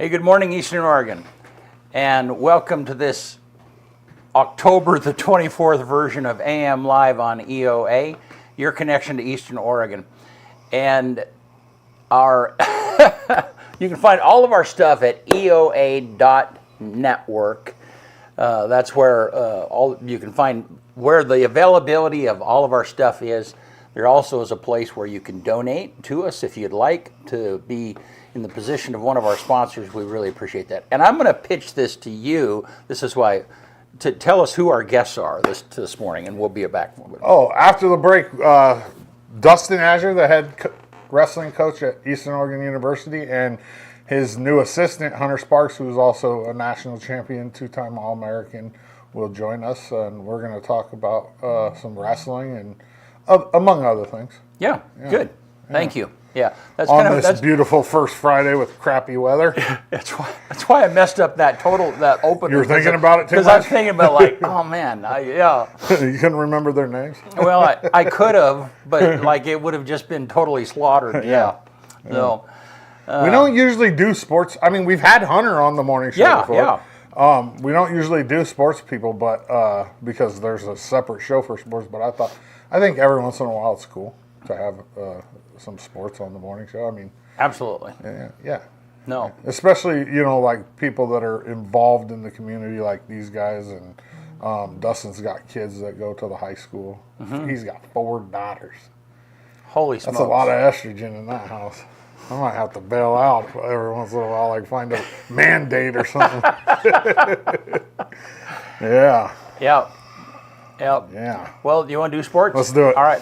Hey, good morning, Eastern Oregon, and welcome to this October the 24th version of AM Live on EOA, your connection to Eastern Oregon. And our you can find all of our stuff at EOA.network. That's where you can find where the availability of all of our stuff is. There also is a place where you can donate to us if you'd like to be in the position of one of our sponsors. We really appreciate that. And I'm going to pitch this to you. This is why, to tell us who our guests are this morning, and we'll be back. After the break, Dustyn Azure, the head wrestling coach at Eastern Oregon University, and his new assistant, Hunter Sparks, who is also a national champion, two-time All-American, will join us, and we're going to talk about some wrestling and among other things. Yeah. Good. Thank you. Yeah, that's beautiful first Friday with crappy weather. That's why I messed up that opening. You were thinking about it too much? Because I was thinking about oh man, You couldn't remember their names? Well, I could have, but it would have just been totally slaughtered. Yeah. So we don't usually do sports. I mean, we've had Hunter on the morning show before. Yeah. We don't usually do sports people, but because there's a separate show for sports. But I think every once in a while it's cool to have some sports on the morning show. I mean, absolutely. Yeah. No. Especially, people that are involved in the community, like these guys, and Dustyn's got kids that go to the high school. Mm-hmm. He's got 4 daughters. Holy smokes. That's a lot of estrogen in that house. I might have to bail out every once in a while, find a mandate or something. Yeah. Yep. Yeah. Well, do you want to do sports? Let's do it. All right.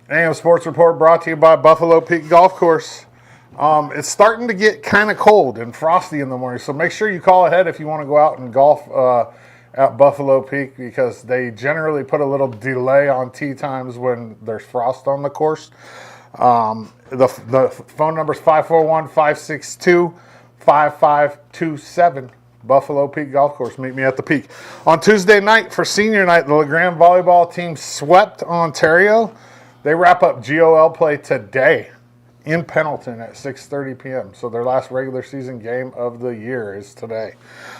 AM Sports Report brought to you by Buffalo Peak Golf Course. It's starting to get kind of cold and frosty in the morning, so make sure you call ahead if you want to go out and golf at Buffalo Peak, because they generally put a little delay on tee times when there's frost on the course. The phone number is 541-562-5527. Buffalo Peak Golf Course. Meet me at the Peak. On Tuesday night for senior night, the LeGrand volleyball team swept Ontario. They wrap up GOL play today in Pendleton at 6:30 p.m. So their last regular season game of the year is today.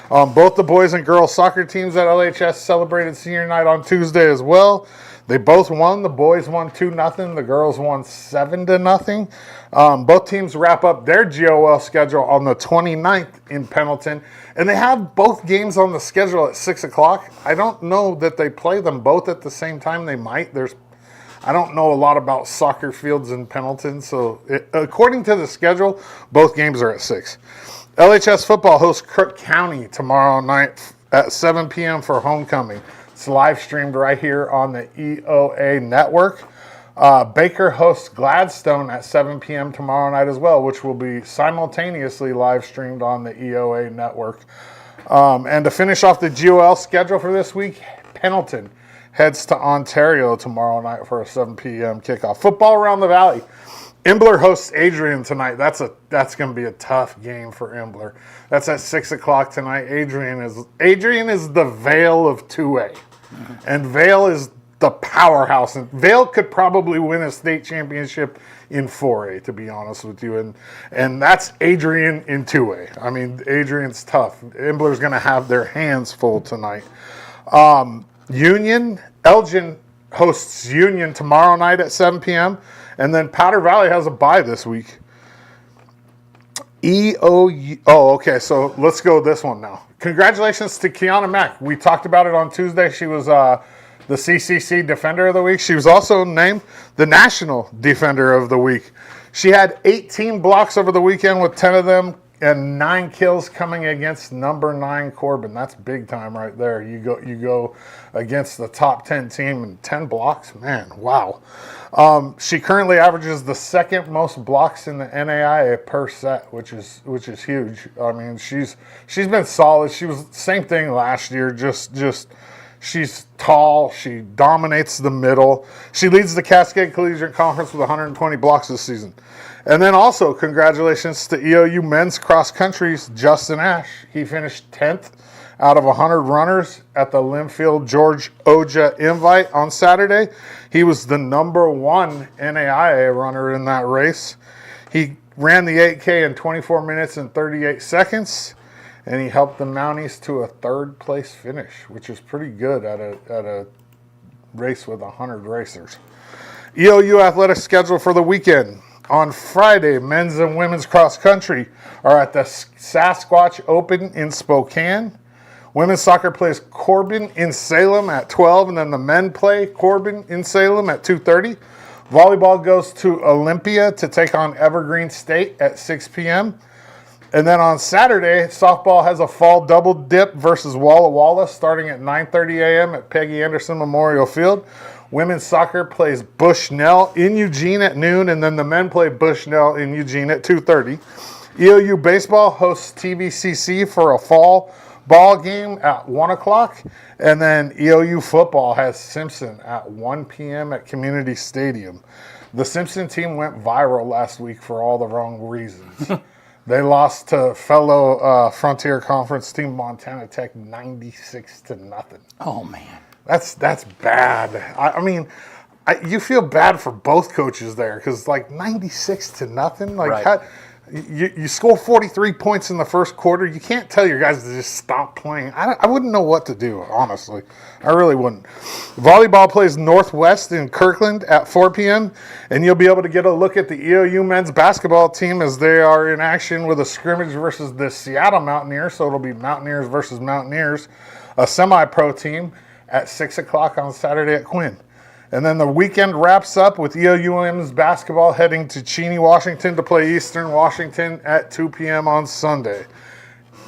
Both the boys and girls soccer teams at LHS celebrated senior night on Tuesday as well. They both won. The boys won 2-0. The girls won 7-0. Both teams wrap up their GOL schedule on the 29th in Pendleton. And they have both games on the schedule at 6 o'clock. I don't know that they play them both at the same time. They might. I don't know a lot about soccer fields in Pendleton. So according to the schedule, both games are at 6. LHS football hosts Crook County tomorrow night at 7 p.m. for homecoming. It's live streamed right here on the EOA network. Baker hosts Gladstone at 7 p.m. tomorrow night as well, which will be simultaneously live streamed on the EOA network. And to finish off the GOL schedule for this week, Pendleton heads to Ontario tomorrow night for a 7 p.m. kickoff. Football around the valley. Imbler hosts Adrian tonight. That's going to be a tough game for Imbler. That's at 6 o'clock tonight. Adrian is the Vale of 2A. And Vale is the powerhouse. And Vale could probably win a state championship in 4A, to be honest with you. And that's Adrian in 2A. I mean, Adrian's tough. Imbler's going to have their hands full tonight. Elgin hosts Union tomorrow night at 7 p.m. And then Powder Valley has a bye this week. Okay, so let's go with this one now. Congratulations to Kiana Mack. We talked about it on Tuesday. She was the CCC Defender of the Week. She was also named the National Defender of the Week. She had 18 blocks over the weekend with 10 of them and 9 kills coming against number 9 Corbin. That's big time right there. You go against the top 10 team and 10 blocks. Man, wow. She currently averages the second most blocks in the NAIA per set, which is huge. I mean, she's been solid. She was same thing last year. Just She's tall. She dominates the middle. She leads the Cascade Collegiate Conference with 120 blocks this season. And then also, congratulations to EOU men's cross country's Dustyn Ash. He finished 10th out of 100 runners at the Linfield George Oja Invite on Saturday. He was the number 1 NAIA runner in that race. He ran the 8K in 24 minutes and 38 seconds, and he helped the Mounties to a 3rd place finish, which is pretty good at a race with 100 racers. EOU athletics schedule for the weekend. On Friday, men's and women's cross country are at the Sasquatch Open in Spokane. Women's soccer plays Corbin in Salem at 12, and then the men play Corbin in Salem at 2:30. Volleyball goes to Olympia to take on Evergreen State at 6 p.m. And then on Saturday, softball has a fall double dip versus Walla Walla starting at 9:30 a.m. at Peggy Anderson Memorial Field. Women's soccer plays Bushnell in Eugene at noon, and then the men play Bushnell in Eugene at 2:30. EOU baseball hosts TVCC for a fall ball game at 1 o'clock, and then EOU football has Simpson at 1 p.m. at Community Stadium. The Simpson team went viral last week for all the wrong reasons. They lost to fellow Frontier Conference team Montana Tech 96-0. Oh, man. That's bad. I mean, you feel bad for both coaches there because, like, 96-0. Like, right. You score 43 points in the first quarter. You can't tell your guys to just stop playing. I wouldn't know what to do, honestly. I really wouldn't. Volleyball plays Northwest in Kirkland at 4 p.m., and you'll be able to get a look at the EOU men's basketball team as they are in action with a scrimmage versus the Seattle Mountaineers. So it'll be Mountaineers versus Mountaineers, a semi-pro team at 6 o'clock on Saturday at Quinn. And then the weekend wraps up with EOU men's basketball heading to Cheney, Washington to play Eastern Washington at 2 p.m. on Sunday.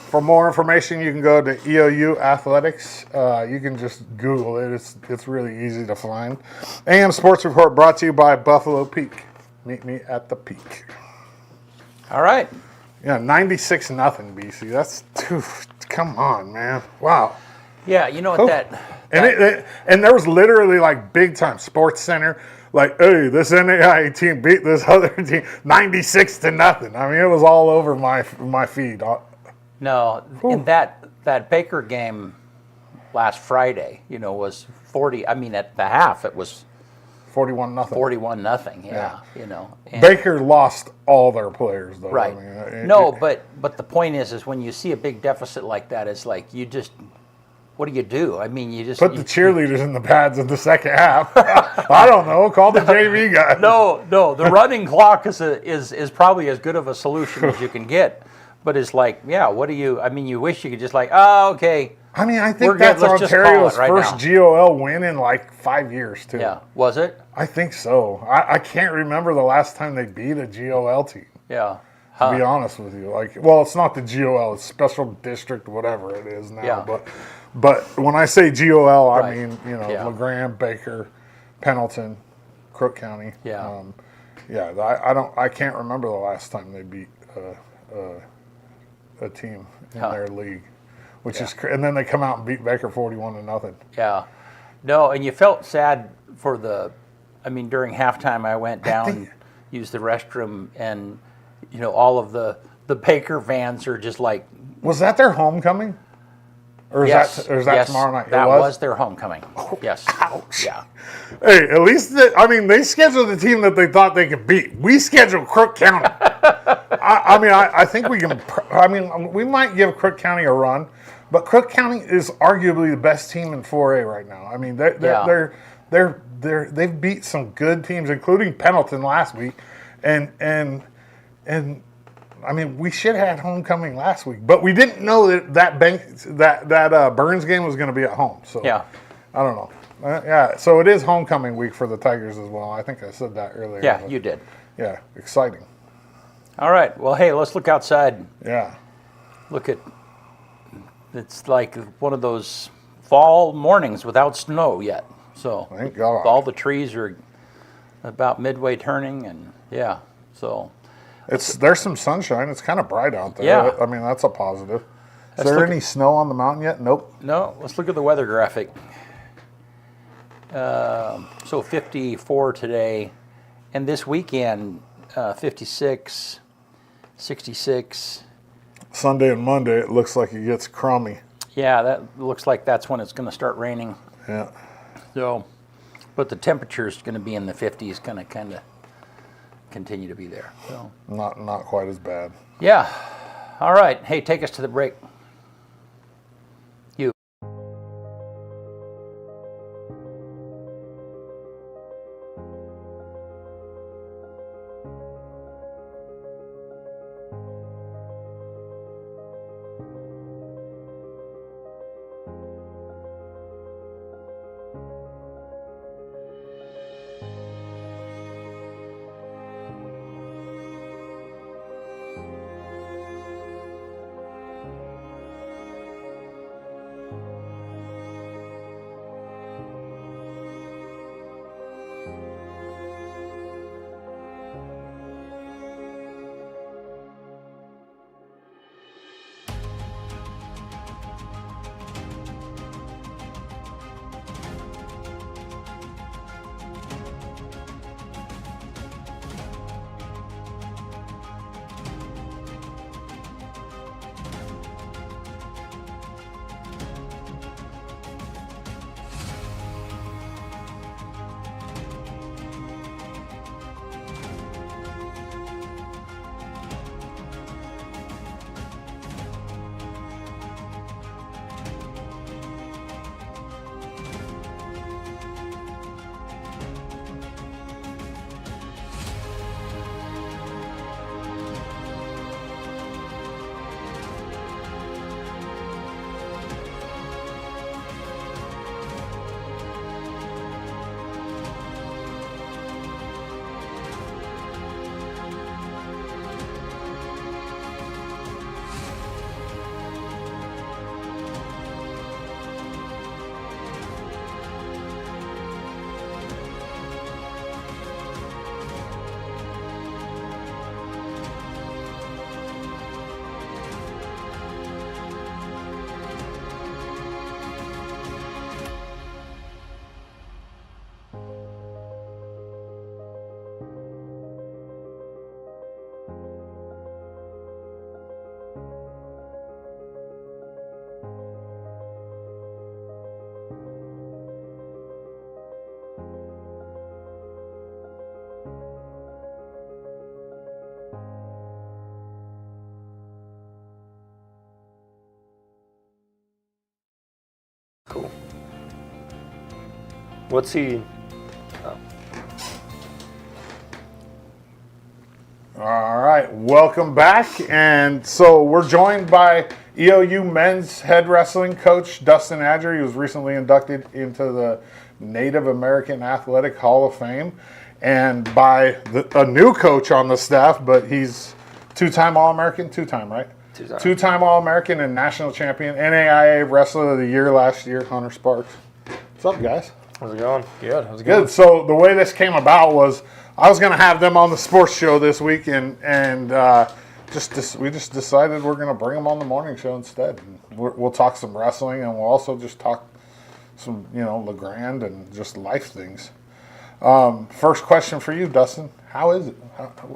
For more information, you can go to EOU Athletics. You can just Google it. It's really easy to find. AM Sports Report brought to you by Buffalo Peak. Meet me at the Peak. All right. Yeah, 96-0 BC. That's come on, man. Wow. Yeah, you know what And there was literally like big time Sports Center, like, hey, this NAIA team beat this other team 96-0. I mean, it was all over my feed. No, and that Baker game last Friday, was 40. I mean, at the half, it was 41-0. 41-0. Yeah. And Baker lost all their players, though. Right. I mean, but the point is when you see a big deficit like that, it's like you just. What do you do? I mean, you just put the cheerleaders in the pads in the second half. I don't know. Call the JV guy. No. The running clock is probably as good of a solution as you can get. But it's like, yeah. What do you? I mean, you wish you could just like, oh, okay. I mean, I think that's Ontario's first GOL win in like 5 years too. Yeah, was it? I think so. I can't remember the last time they beat a GOL team. Yeah. To be honest with you, it's not the GOL, it's Special District, whatever it is now. Yeah. But when I say GOL, I mean, Yeah. LeGrand, Baker, Pendleton, Crook County. Yeah. I can't remember the last time they beat a team in their league, which is, and then they come out and beat Baker 41-0. Yeah. No, and you felt sad for during halftime I went down and used the restroom, and all of the Baker fans are just like. Was that their homecoming? Or is that tomorrow night? That was their homecoming. Yes. Ouch. Yeah. Hey, at least they scheduled the team that they thought they could beat. We scheduled Crook County. I think we can. We might give Crook County a run, but Crook County is arguably the best team in 4A right now. I mean, they've beat some good teams, including Pendleton last week, and I mean, we should have had homecoming last week, but we didn't know that Burns game was going to be at home. So yeah, I don't know. So it is homecoming week for the Tigers as well. I think I said that earlier. Yeah, you did. Yeah, exciting. All right. Well, hey, let's look outside. Yeah. It's like one of those fall mornings without snow yet. So thank God. All the trees are about midway turning, and yeah, so. There's some sunshine. It's kind of bright out there. Yeah. That's a positive. Is there any snow on the mountain yet? Nope. No. Let's look at the weather graphic. So 54 today, and this weekend 56, 66. Sunday and Monday, it looks like it gets crummy. Yeah, that looks like that's when it's going to start raining. Yeah. So, but the temperature is going to be in the 50s, kind of continue to be there. So Not quite as bad. yeah. All right. Hey, take us to the break. You. Cool. What's he? All right, welcome back. And so we're joined by EOU men's head wrestling coach, Dustyn Azure. He was recently inducted into the Native American Athletic Hall of Fame. And by a new coach on the staff, but he's two-time All-American, right? Two-time All-American and national champion, NAIA Wrestler of the Year last year, Hunter Sparks. What's up, guys? How's it going? Good. How's it Good. going? So the way this came about was I was going to have them on the sports show this week, and we just decided we're going to bring them on the morning show instead. We'll talk some wrestling, and we'll also just talk some, LeGrand and just life things. First question for you, Dustyn. How is it?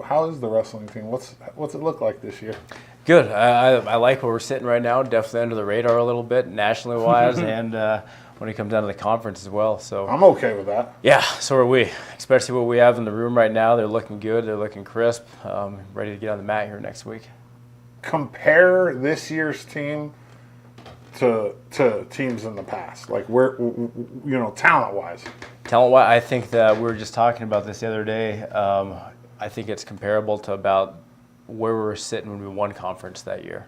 How is the wrestling team? What's it look like this year? Good. I like where we're sitting right now. Definitely under the radar a little bit, nationally wise, and when it comes down to the conference as well. So I'm okay with that. Yeah, so are we. Especially what we have in the room right now. They're looking good. They're looking crisp. Ready to get on the mat here next week. Compare this year's team to teams in the past, like where talent-wise. Talent-wise, I think that we were just talking about this the other day. I think it's comparable to about where we were sitting when we won conference that year.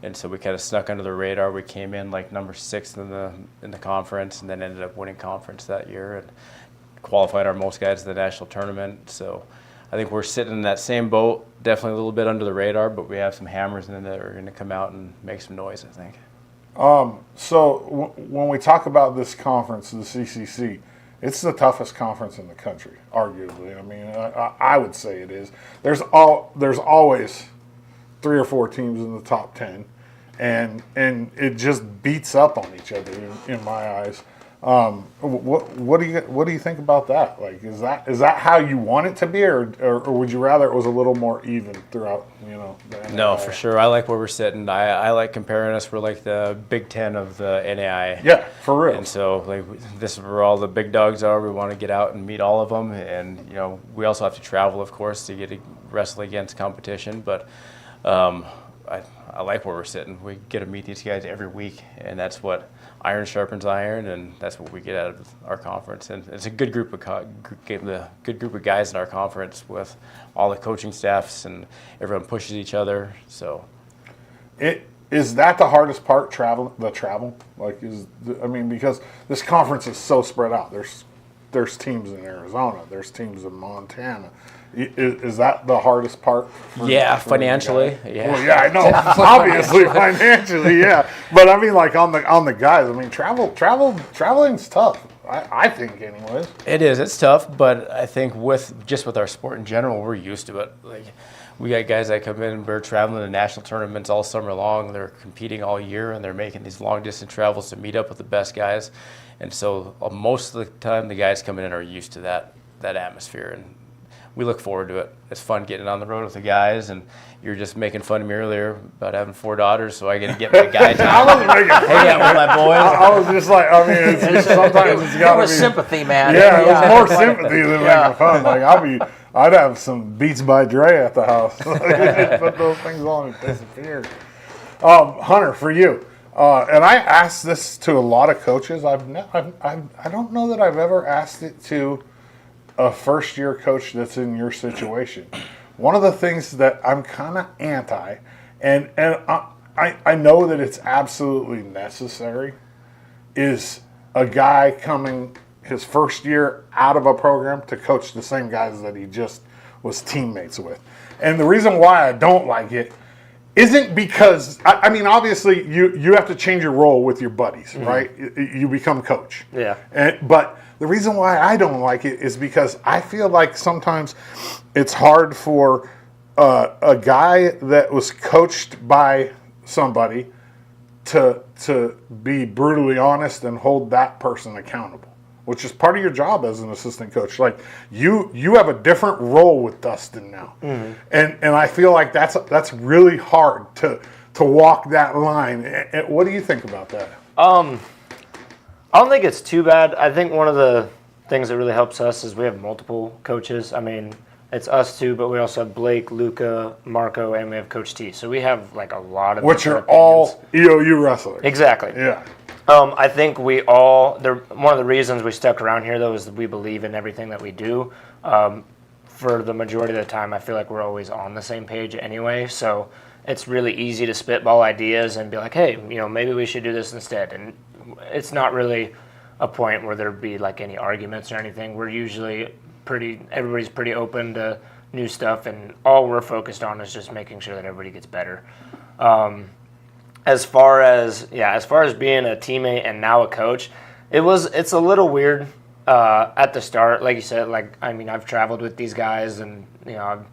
And so we kind of snuck under the radar. We came in like number 6 in the conference, and then ended up winning conference that year and qualified our most guys to the national tournament. So I think we're sitting in that same boat, definitely a little bit under the radar, but we have some hammers in there that are going to come out and make some noise, I think. So when we talk about this conference, the CCC, it's the toughest conference in the country, arguably. I mean, I would say it is. There's always 3 or 4 teams in the top 10, and it just beats up on each other in my eyes. What do you think about that? Like, is that how you want it to be, or would you rather it was a little more even throughout? The NAIA? No, for sure. I like where we're sitting. I like comparing us. We're like the Big Ten of the NAIA. Yeah, for real. And so, like, this is where all the big dogs are. We want to get out and meet all of them. And, we also have to travel, of course, to get to wrestle against competition. But I like where we're sitting. We get to meet these guys every week. And that's what iron sharpens iron. And that's what we get out of our conference. And it's a good group of guys in our conference with all the coaching staffs, and everyone pushes each other. So Is that the hardest part, travel? Like, because this conference is so spread out. There's teams in Arizona. There's teams in Montana. Is that the hardest part? Yeah, financially. Yeah. Well, yeah, I know. Obviously, financially, yeah. But I mean, like on the guys. I mean, traveling's tough. I think, anyways. It is. It's tough, but I think with our sport in general, we're used to it. Like, we got guys that come in, we're traveling to national tournaments all summer long. They're competing all year, and they're making these long distance travels to meet up with the best guys. And so most of the time, the guys coming in are used to that atmosphere, and we look forward to it. It's fun getting on the road with the guys, and you're just making fun of me earlier about having 4 daughters, so I get to get my guy time. I wasn't making fun. Hang out with my boys. I was just like, it's sometimes it's got to be sympathy, man. Yeah, it was more sympathy than making fun. Like I'd have some Beats by Dre at the house. Put those things on and disappear. Hunter, for you, and I asked this to a lot of coaches. I don't know that I've ever asked it to a first-year coach that's in your situation. One of the things that I'm kind of anti, and I know that it's absolutely necessary, is a guy coming his first year out of a program to coach the same guys that he just was teammates with. And the reason why I don't like it isn't because, I mean, obviously you have to change your role with your buddies, right? You become coach. Yeah. But the reason why I don't like it is because I feel like sometimes it's hard for a guy that was coached by somebody to be brutally honest and hold that person accountable, which is part of your job as an assistant coach. Like you have a different role with Dustyn now, and I feel like that's really hard to walk that line. What do you think about that? I don't think it's too bad. I think one of the things that really helps us is we have multiple coaches. I mean, it's us two, but we also have Blake, Luca, Marco, and we have Coach T. So we have like a lot of which are different all EOU wrestlers. Exactly. Yeah. I think one of the reasons we stuck around here, though, is that we believe in everything that we do. For the majority of the time, I feel like we're always on the same page anyway. So it's really easy to spitball ideas and be like, hey, maybe we should do this instead. And it's not really a point where there'd be like any arguments or anything. We're usually everybody's pretty open to new stuff, and all we're focused on is just making sure that everybody gets better. As far as being a teammate and now a coach, it's a little weird at the start. Like you said, I've traveled with these guys, and I've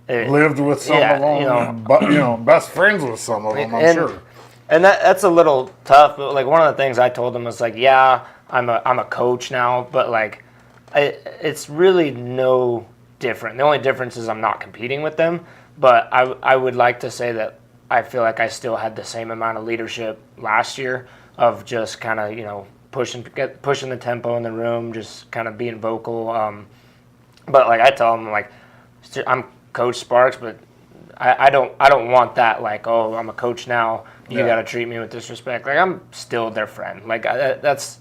lived with some of them, but best friends with some of them, I'm sure. And that's a little tough. But like one of the things I told them was like, yeah, I'm a coach now, but like it's really no different. The only difference is I'm not competing with them. But I would like to say that I feel like I still had the same amount of leadership last year of just kind of pushing the tempo in the room, just kind of being vocal. But like I tell them, like I'm Coach Sparks, but I don't want that, like, oh, I'm a coach now, you got to treat me with disrespect. Like, I'm still their friend. Like, that's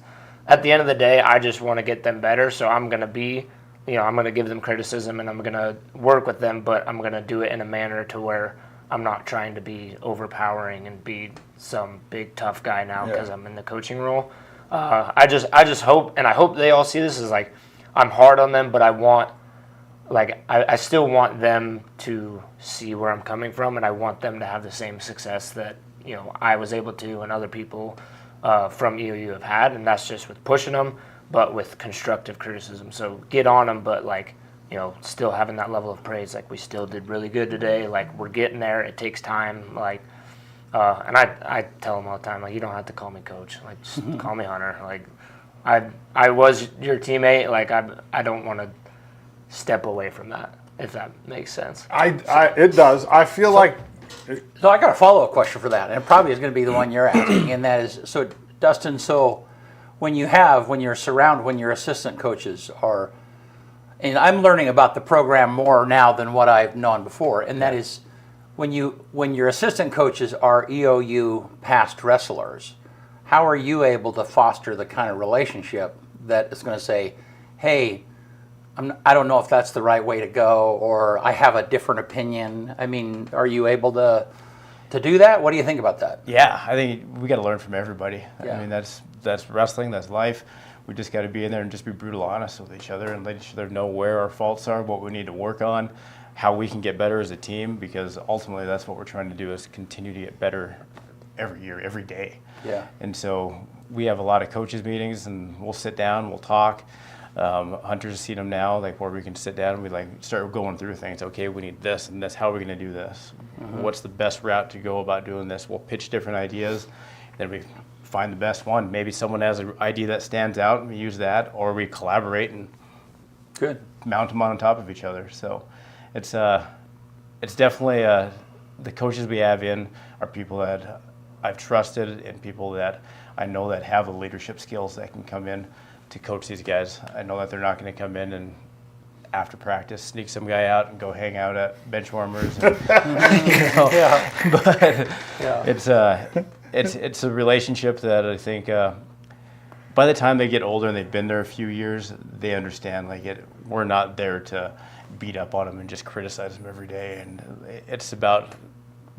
at the end of the day, I just want to get them better. So I'm going to be, I'm going to give them criticism, and I'm going to work with them, but I'm going to do it in a manner to where I'm not trying to be overpowering and be some big tough guy now because I'm in the coaching role. I just hope, and I hope they all see this as like, I'm hard on them, but I still want them to see where I'm coming from, and I want them to have the same success that I was able to, and other people from EOU have had, and that's just with pushing them, but with constructive criticism. So get on them, but still having that level of praise. Like, we still did really good today. Like, we're getting there. It takes time. Like, and I tell them all the time, like, you don't have to call me coach. Like, just call me Hunter. Like, I was your teammate. Like I don't want to step away from that, if that makes sense. It does. I feel like. So I got a follow-up question for that, and it probably is going to be the one you're asking, and that is, so Dustyn, so when your assistant coaches are, and I'm learning about the program more now than what I've known before, and that is when your assistant coaches are EOU past wrestlers, how are you able to foster the kind of relationship that is going to say, hey, I don't know if that's the right way to go, or I have a different opinion. I mean, are you able to do that? What do you think about that? Yeah, I think we got to learn from everybody. Yeah. I mean, that's wrestling, that's life. We just got to be in there and just be brutal honest with each other and let each other know where our faults are, what we need to work on, how we can get better as a team, because ultimately that's what we're trying to do, is continue to get better every year, every day. Yeah. And so we have a lot of coaches meetings, and we'll sit down, we'll talk. Hunter's seen them now, like where we can sit down and we like start going through things. Okay, we need this and this. How are we going to do this? What's the best route to go about doing this? We'll pitch different ideas, then we find the best one. Maybe someone has an idea that stands out, and we use that, or we collaborate and Good. mount them on top of each other. So it's definitely the coaches we have in are people that I've trusted and people that I know that have the leadership skills that can come in to coach these guys. I know that they're not going to come in and after practice sneak some guy out and go hang out at bench warmers. And, Yeah. but Yeah. it's a relationship that I think by the time they get older and they've been there a few years, they understand we're not there to beat up on them and just criticize them every day. And it's about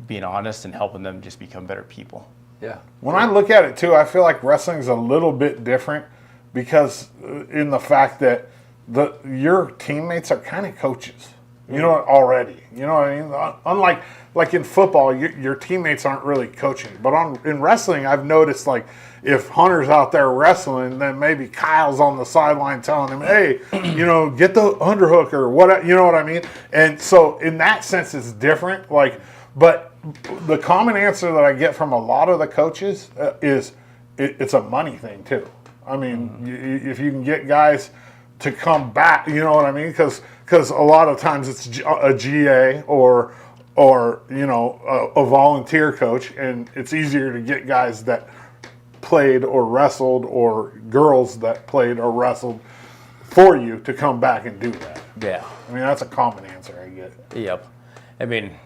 being honest and helping them just become better people. Yeah. When I look at it too, I feel like wrestling's a little bit different because in the fact that your teammates are kind of coaches, you know, already. You know what I mean? Unlike like in football, your teammates aren't really coaching. But in wrestling, I've noticed like if Hunter's out there wrestling, then maybe Kyle's on the sideline telling him, hey, you know, get the underhook or what, you know what I mean? And so in that sense, it's different. Like, but the common answer that I get from a lot of the coaches is it's a money thing too. I mean, if you can get guys to come back, you know what I mean? Because a lot of times it's a GA or you know a volunteer coach, and it's easier to get guys that played or wrestled or girls that played or wrestled for you to come back and do that. Yeah. I mean, that's a common answer I get. Yep. I mean,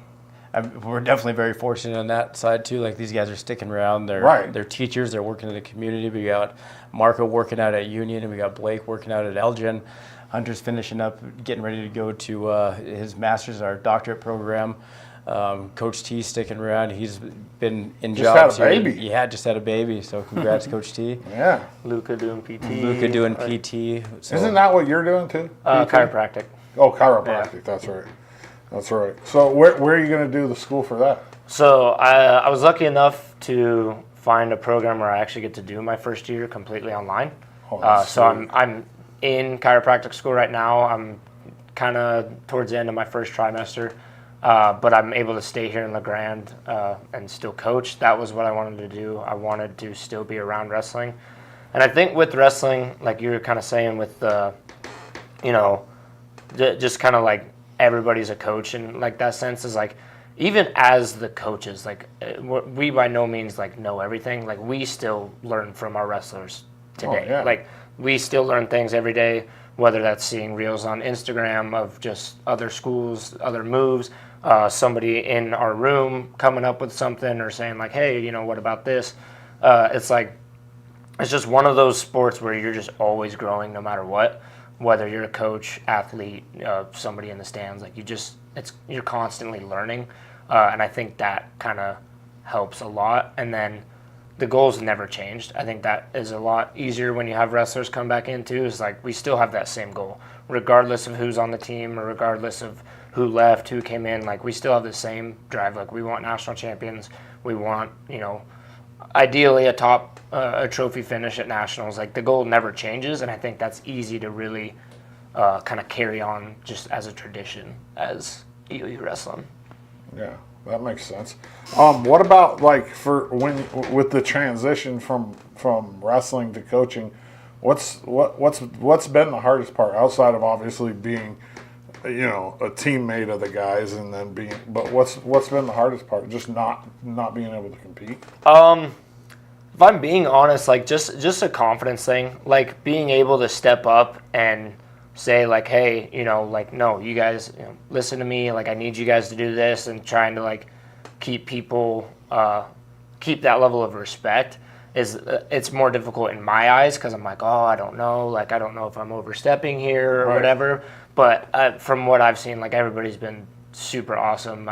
we're definitely very fortunate on that side too. Like these guys are sticking around. They're teachers. They're working in the community. We got Marco working out at Union, and we got Blake working out at Elgin. Hunter's finishing up, getting ready to go to his master's, our doctorate program. Coach T sticking around. He's been in jobs had a here. baby. Yeah, just had a baby. So congrats, Coach T. Yeah. Luca doing PT. Luca doing PT. So. Isn't that what you're doing too? Chiropractic. Oh, chiropractic. Yeah. That's right. That's right. So where are you going to do the school for that? So I was lucky enough to find a program where I actually get to do my first year completely online. Oh, so I'm in chiropractic school right now. I'm kind of towards the end of my first trimester, but I'm able to stay here in LeGrand and still coach. That was what I wanted to do. I wanted to still be around wrestling. And I think with wrestling, like you were kind of saying with the, you know, just kind of like everybody's a coach, and like that sense is like, even as the coaches, like we by no means like know everything. Like we still learn from our wrestlers today. Oh, yeah. Like we still learn things every day, whether that's seeing reels on Instagram of just other schools, other moves, somebody in our room coming up with something or saying like, hey, you know, what about this? It's like, it's just one of those sports where you're just always growing no matter what, whether you're a coach, athlete, somebody in the stands, like you're constantly learning. And I think that kind of helps a lot. And then the goals never changed. I think that is a lot easier when you have wrestlers come back in too, is like we still have that same goal, regardless of who's on the team or regardless of who left, who came in. Like we still have the same drive. Like we want national champions. We want, you know, ideally a trophy finish at nationals. Like the goal never changes, and I think that's easy to really kind of carry on just as a tradition as EOU wrestling. Yeah, that makes sense. What about like for when with the transition from wrestling to coaching? What's been the hardest part outside of obviously being, you know, a teammate of the guys and then being, but what's been the hardest part? Just not being able to compete? If I'm being honest, like just a confidence thing, like being able to step up and say like, hey, you know, like, no, you guys, you know, listen to me, like I need you guys to do this, and trying to like keep people, keep that level of respect is, it's more difficult in my eyes because I'm like, oh, I don't know, like I don't know if I'm overstepping here or Right. whatever. But from what I've seen, like everybody's been super awesome.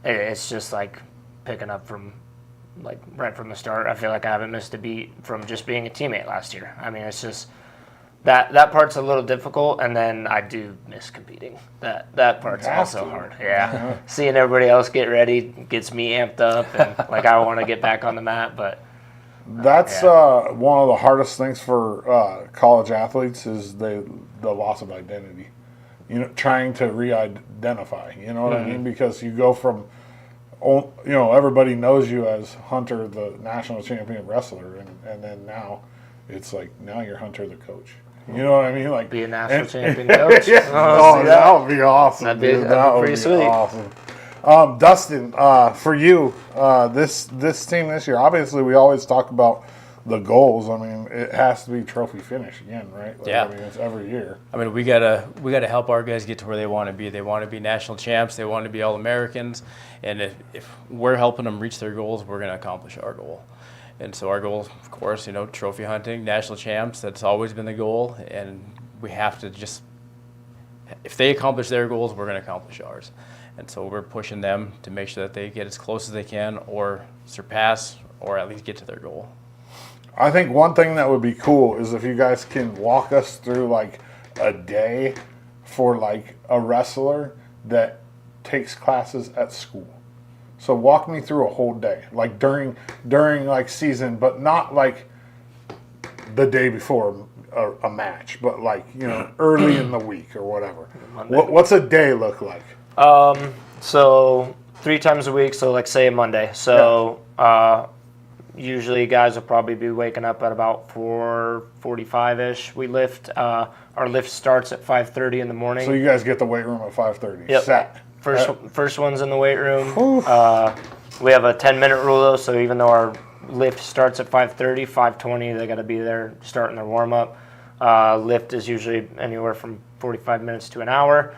It's just like picking up from like right from the start. I feel like I haven't missed a beat from just being a teammate last year. I mean, it's just that part's a little difficult, and then I do miss competing. That part's also hard. Yeah, seeing everybody else get ready gets me amped up, and like I want to get back on the mat. But That's one of the hardest things for college athletes is the loss of identity. You know, trying to re-identify. You know what I mean? Because you go from, you know, everybody knows you as Hunter, the national champion wrestler, and then now it's like now you're Hunter, the coach. You know what I mean? Like be a national champion coach. Yeah. Oh, that would be awesome. That'd be Dude. That would pretty be sweet. awesome. Dustyn, for you, this team this year, obviously we always talk about the goals. I mean, it has to be trophy finish again, right? Like, Yeah. I mean, it's every year. I mean, we gotta help our guys get to where they want to be. They want to be national champs. They want to be All-Americans. And if we're helping them reach their goals, we're gonna accomplish our goal. And so our goal, of course, you know, trophy hunting, national champs. That's always been the goal. And we have to just, if they accomplish their goals, we're gonna accomplish ours. And so we're pushing them to make sure that they get as close as they can, or surpass, or at least get to their goal. I think one thing that would be cool is if you guys can walk us through like a day for like a wrestler that takes classes at school. So walk me through a whole day, like during like season, but not like the day before a match, but like, you know, early in the week or whatever. What's a day look like? So 3 times a week. So like say a Monday. So usually guys will probably be waking up at about 4:45ish. We lift. Our lift starts at 5:30 in the morning. So you guys get the weight room at 5:30. Yep. Set. First one's in the weight room. We have a 10-minute rule though, so even though our lift starts at 5:30, 5:20 they got to be there starting their warm up. Lift is usually anywhere from 45 minutes to an hour.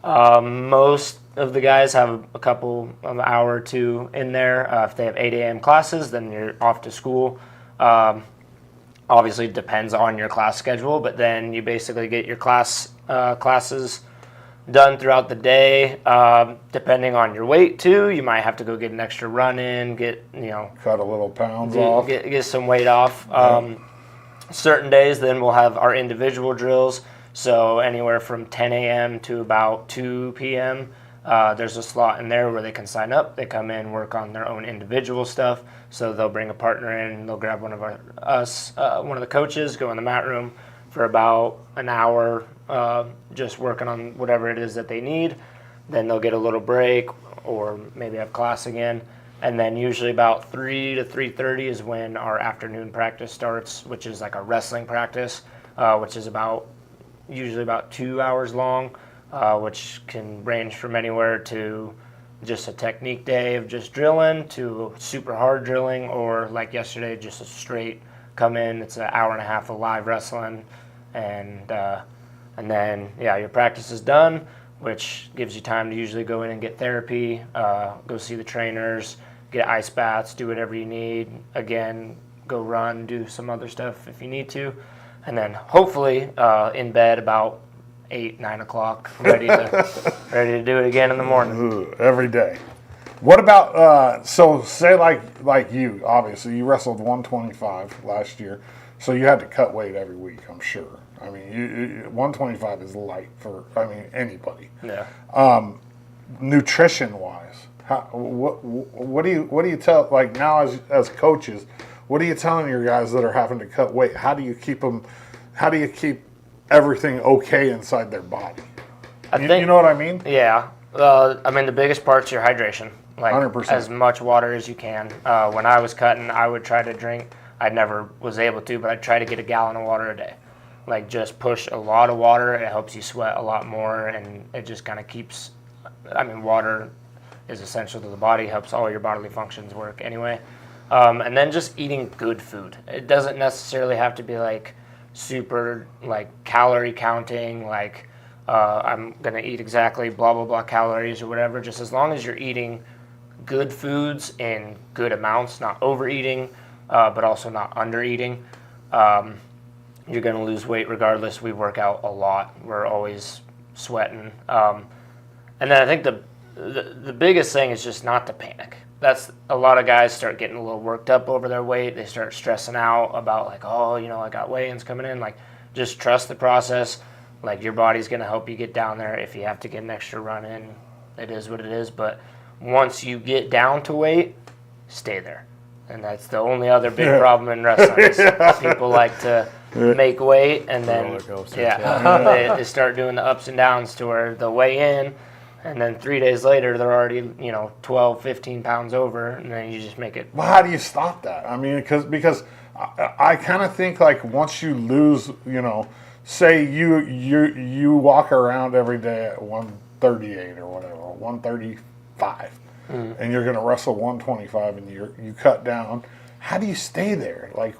Most of the guys have a couple of an hour or two in there. If they have 8 a.m. classes, then you're off to school. Obviously, it depends on your class schedule, but then you basically get your classes done throughout the day. Depending on your weight too, you might have to go get an extra run in, get, you know, Cut a little pounds off. get some weight off. Certain days, then we'll have our individual drills. So anywhere from 10 a.m. to about 2 p.m. There's a slot in there where they can sign up. They come in, work on their own individual stuff. So they'll bring a partner in. They'll grab one of the coaches, go in the mat room for about an hour, just working on whatever it is that they need. Then they'll get a little break, or maybe have class again. And then usually about 3 to 3:30 is when our afternoon practice starts, which is like a wrestling practice, which is usually about 2 hours long, which can range from anywhere to just a technique day of just drilling to super hard drilling, or like yesterday, just a straight come in. It's an hour and a half of live wrestling, and then your practice is done, which gives you time to usually go in and get therapy, go see the trainers, get ice baths, do whatever you need. Again, go run, do some other stuff if you need to. And then hopefully in bed about 8, 9 o'clock, ready to do it again in the morning. Every day. What about so say like you, obviously you wrestled 125 last year, so you had to cut weight every week, I'm sure. I mean, 125 is light for anybody. Yeah. Nutrition wise, what do you tell, like now as coaches? What are you telling your guys that are having to cut weight? How do you keep everything okay inside their body? You know what I mean? Yeah. The biggest part's your hydration. Like 100%. as much water as you can. When I was cutting, I would try to drink I never was able to, but I try to get a gallon of water a day. Like just push a lot of water. It helps you sweat a lot more, and it just kind of keeps. I mean, water is essential to the body. Helps all your bodily functions work anyway. And then just eating good food. It doesn't necessarily have to be like super like calorie counting. Like I'm gonna eat exactly blah blah blah calories or whatever. Just as long as you're eating good foods in good amounts, not overeating, but also not undereating. You're going to lose weight regardless. We work out a lot. We're always sweating. And then I think the biggest thing is just not to panic. That's a lot of guys start getting a little worked up over their weight. They start stressing out about like, oh, I got weigh-ins coming in. Like, just trust the process. Like, your body's going to help you get down there. If you have to get an extra run in, it is what it is. But once you get down to weight, stay there. And that's the only other big problem in wrestling. Is people like to make weight and then they start doing the ups and downs to where they'll weigh in, and then 3 days later they're already 12, 15 pounds over, and then you just make it. Well, how do you stop that? I mean, because I kind of think like once you lose, say you walk around every day at 138 or whatever, 135. And you're going to wrestle 125 and you cut down. How do you stay there? Like,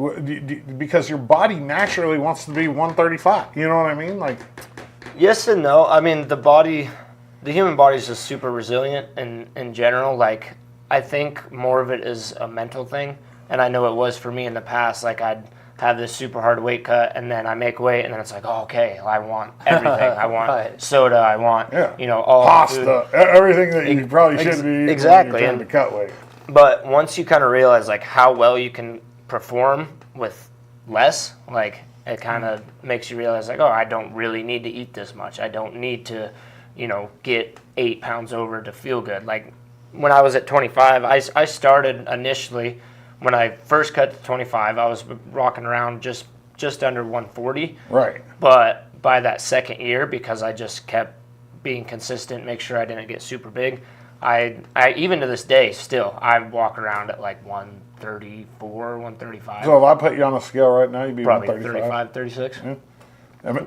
because your body naturally wants to be 135. You know what I mean? Like, yes and no. I mean, the human body is just super resilient in general. Like, I think more of it is a mental thing. And I know it was for me in the past. Like, I'd have this super hard weight cut, and then I make weight, and then it's like, oh, okay, I want everything. I want soda. I want, all pasta, everything that you probably shouldn't be eating exactly. when you're trying to cut weight. But once you kind of realize like how well you can perform with less, like it kind of makes you realize like, oh, I don't really need to eat this much. I don't need to, get 8 pounds over to feel good. Like when I was at 25, I started initially. When I first cut to 25, I was rocking around just under 140. Right. But by that second year, because I just kept being consistent, make sure I didn't get super big, I even to this day still, I walk around at like 134, 135. So if I put you on a scale right now, you'd be probably 135. 35, 36. Yeah.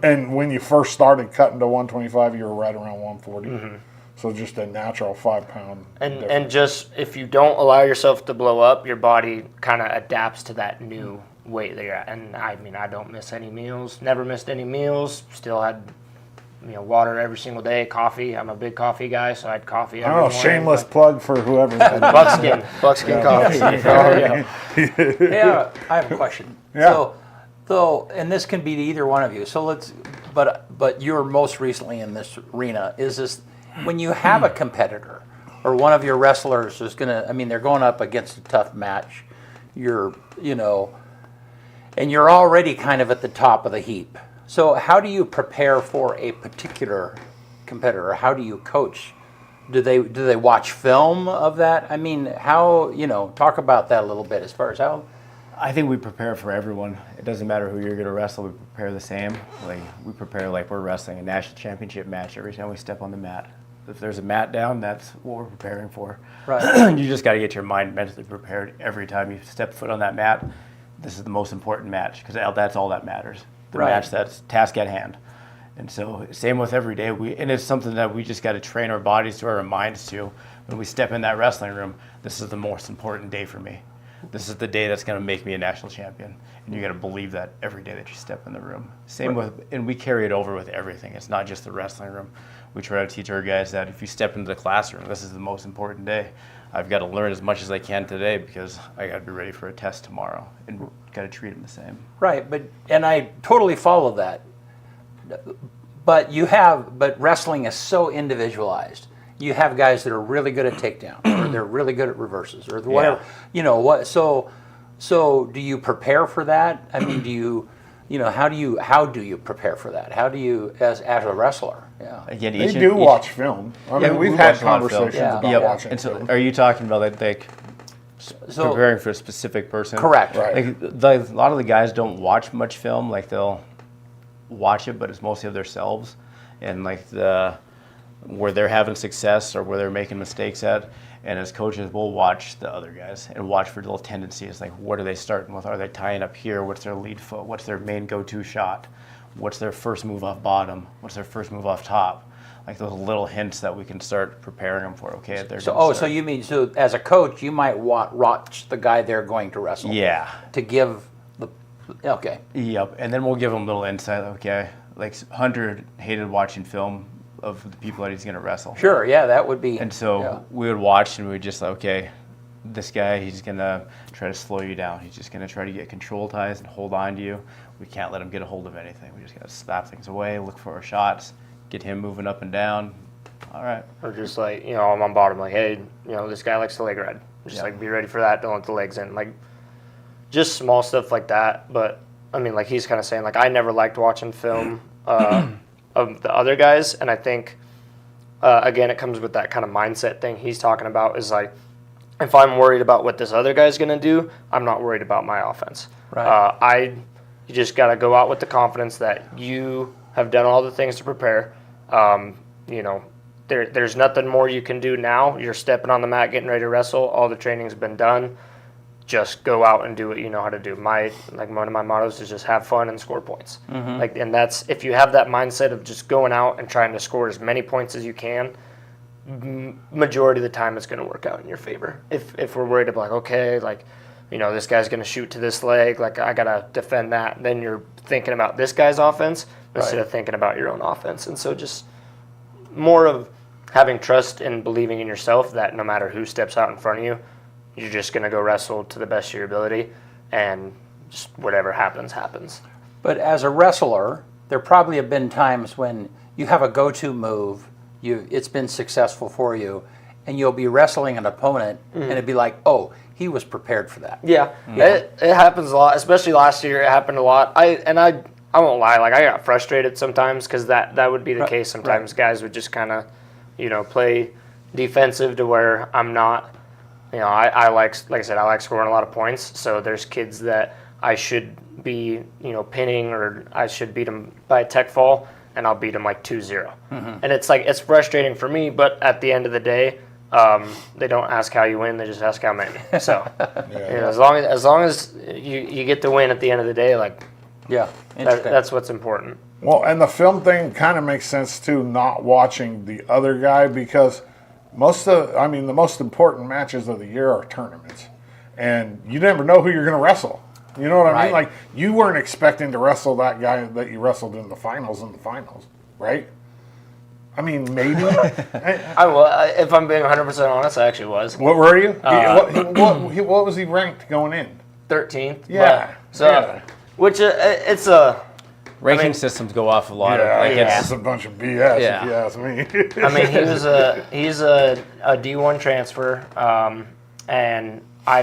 And when you first started cutting to 125, you were right around 140. Mm-hmm. So just a natural 5 pound. And just if you don't allow yourself to blow up, your body kind of adapts to that new weight that you're at. And I mean, I don't miss any meals. Never missed any meals. Still had, water every single day. Coffee. I'm a big coffee guy, so I had coffee every morning. Shameless plug for whoever. Buckskin coffee. Yeah, I have a question. Yeah. So, and this can be to either one of you. So but you're most recently in this arena. Is this when you have a competitor or one of your wrestlers is they're going up against a tough match. And you're already kind of at the top of the heap. So how do you prepare for a particular competitor? How do you coach? Do they watch film of that? I mean, how, talk about that a little bit as far as how. I think we prepare for everyone. It doesn't matter who you're going to wrestle. We prepare the same. Like we prepare like we're wrestling a national championship match every time we step on the mat. If there's a mat down, that's what we're preparing for. Right. You just got to get your mind mentally prepared every time you step foot on that mat. This is the most important match because that's all that matters. The match, that's task at hand. And so same with every day. And it's something that we just got to train our bodies to, our minds to. When we step in that wrestling room, this is the most important day for me. This is the day that's going to make me a national champion. And you got to believe that every day that you step in the room. And we carry it over with everything. It's not just the wrestling room. We try to teach our guys that if you step into the classroom, this is the most important day. I've got to learn as much as I can today because I got to be ready for a test tomorrow, and got to treat them the same. Right, and I totally follow that. But wrestling is so individualized. You have guys that are really good at takedowns, or they're really good at reverses, or whatever. Yeah. So do you prepare for that? I mean, how do you prepare for that? How do you as a wrestler? Yeah. Again, they do watch film. I mean, we've had conversations about watching film. And so, are you talking about preparing for a specific person? Correct. Right. Like a lot of the guys don't watch much film. Like they'll watch it, but it's mostly of themselves and like where they're having success or where they're making mistakes at. And as coaches, we'll watch the other guys and watch for little tendencies, like what are they starting with? Are they tying up here? What's their lead foot? What's their main go-to shot? What's their first move off bottom? What's their first move off top? Like those little hints that we can start preparing them for. Okay, they're So you mean, so as a coach, you might watch the guy they're going to wrestle. Yeah. To give the, okay. Yep, and then we'll give them a little insight. Okay, like Hunter hated watching film of the people that he's going to wrestle. Sure, yeah, that would be. And so yeah. we would watch and we would just like, okay, this guy, he's going to try to slow you down. He's just going to try to get control ties and hold on to you. We can't let him get a hold of anything. We just got to slap things away, look for our shots, get him moving up and down. All right. Or just like, I'm on bottom, like, hey, this guy likes to leg ride. Just like be ready for that. Don't let the legs in. Like, just small stuff like that. But I mean, like he's kind of saying, like, I never liked watching film of the other guys, and I think again, it comes with that kind of mindset thing he's talking about. Is like, if I'm worried about what this other guy's gonna do, I'm not worried about my offense. Right. You just got to go out with the confidence that you have done all the things to prepare. There's nothing more you can do now. You're stepping on the mat, getting ready to wrestle. All the training's been done. Just go out and do what you know how to do. One of my mottos is just have fun and score points. Mm-hmm. And that's, if you have that mindset of just going out and trying to score as many points as you can, majority of the time it's going to work out in your favor. If we're worried about this guy's going to shoot to this leg, like I got to defend that, then you're thinking about this guy's offense instead of thinking about your own offense. And so just more of having trust and believing in yourself that no matter who steps out in front of you, you're just going to go wrestle to the best of your ability, and just whatever happens. But as a wrestler, there probably have been times when you have a go-to move, it's been successful for you, and you'll be wrestling an opponent, and it'd be like, oh, he was prepared for that. Yeah. It happens a lot, especially last year. It happened a lot. I won't lie, like I got frustrated sometimes because that would be the case. Sometimes guys would just kind of, play defensive to where I'm not. I like I said, I like scoring a lot of points. So there's kids that I should be, pinning, or I should beat them by a tech fall, and I'll beat them like 2-0. And it's frustrating for me, but at the end of the day, they don't ask how you win, they just ask how many. So as long as you get the win at the end of the day, like that's what's important. Well, and the film thing kind of makes sense too, not watching the other guy, because the most important matches of the year are tournaments, and you never know who you're going to wrestle. You know what I mean? Like, you weren't expecting to wrestle that guy that you wrestled in the finals, right? I mean, maybe. If I'm being 100% honest, I actually was. What were you? What was he ranked going in? 13th. Yeah. Which it's a ranking systems go off a lot. It's a bunch of BS. If you ask me. I mean, he's a D1 transfer, and I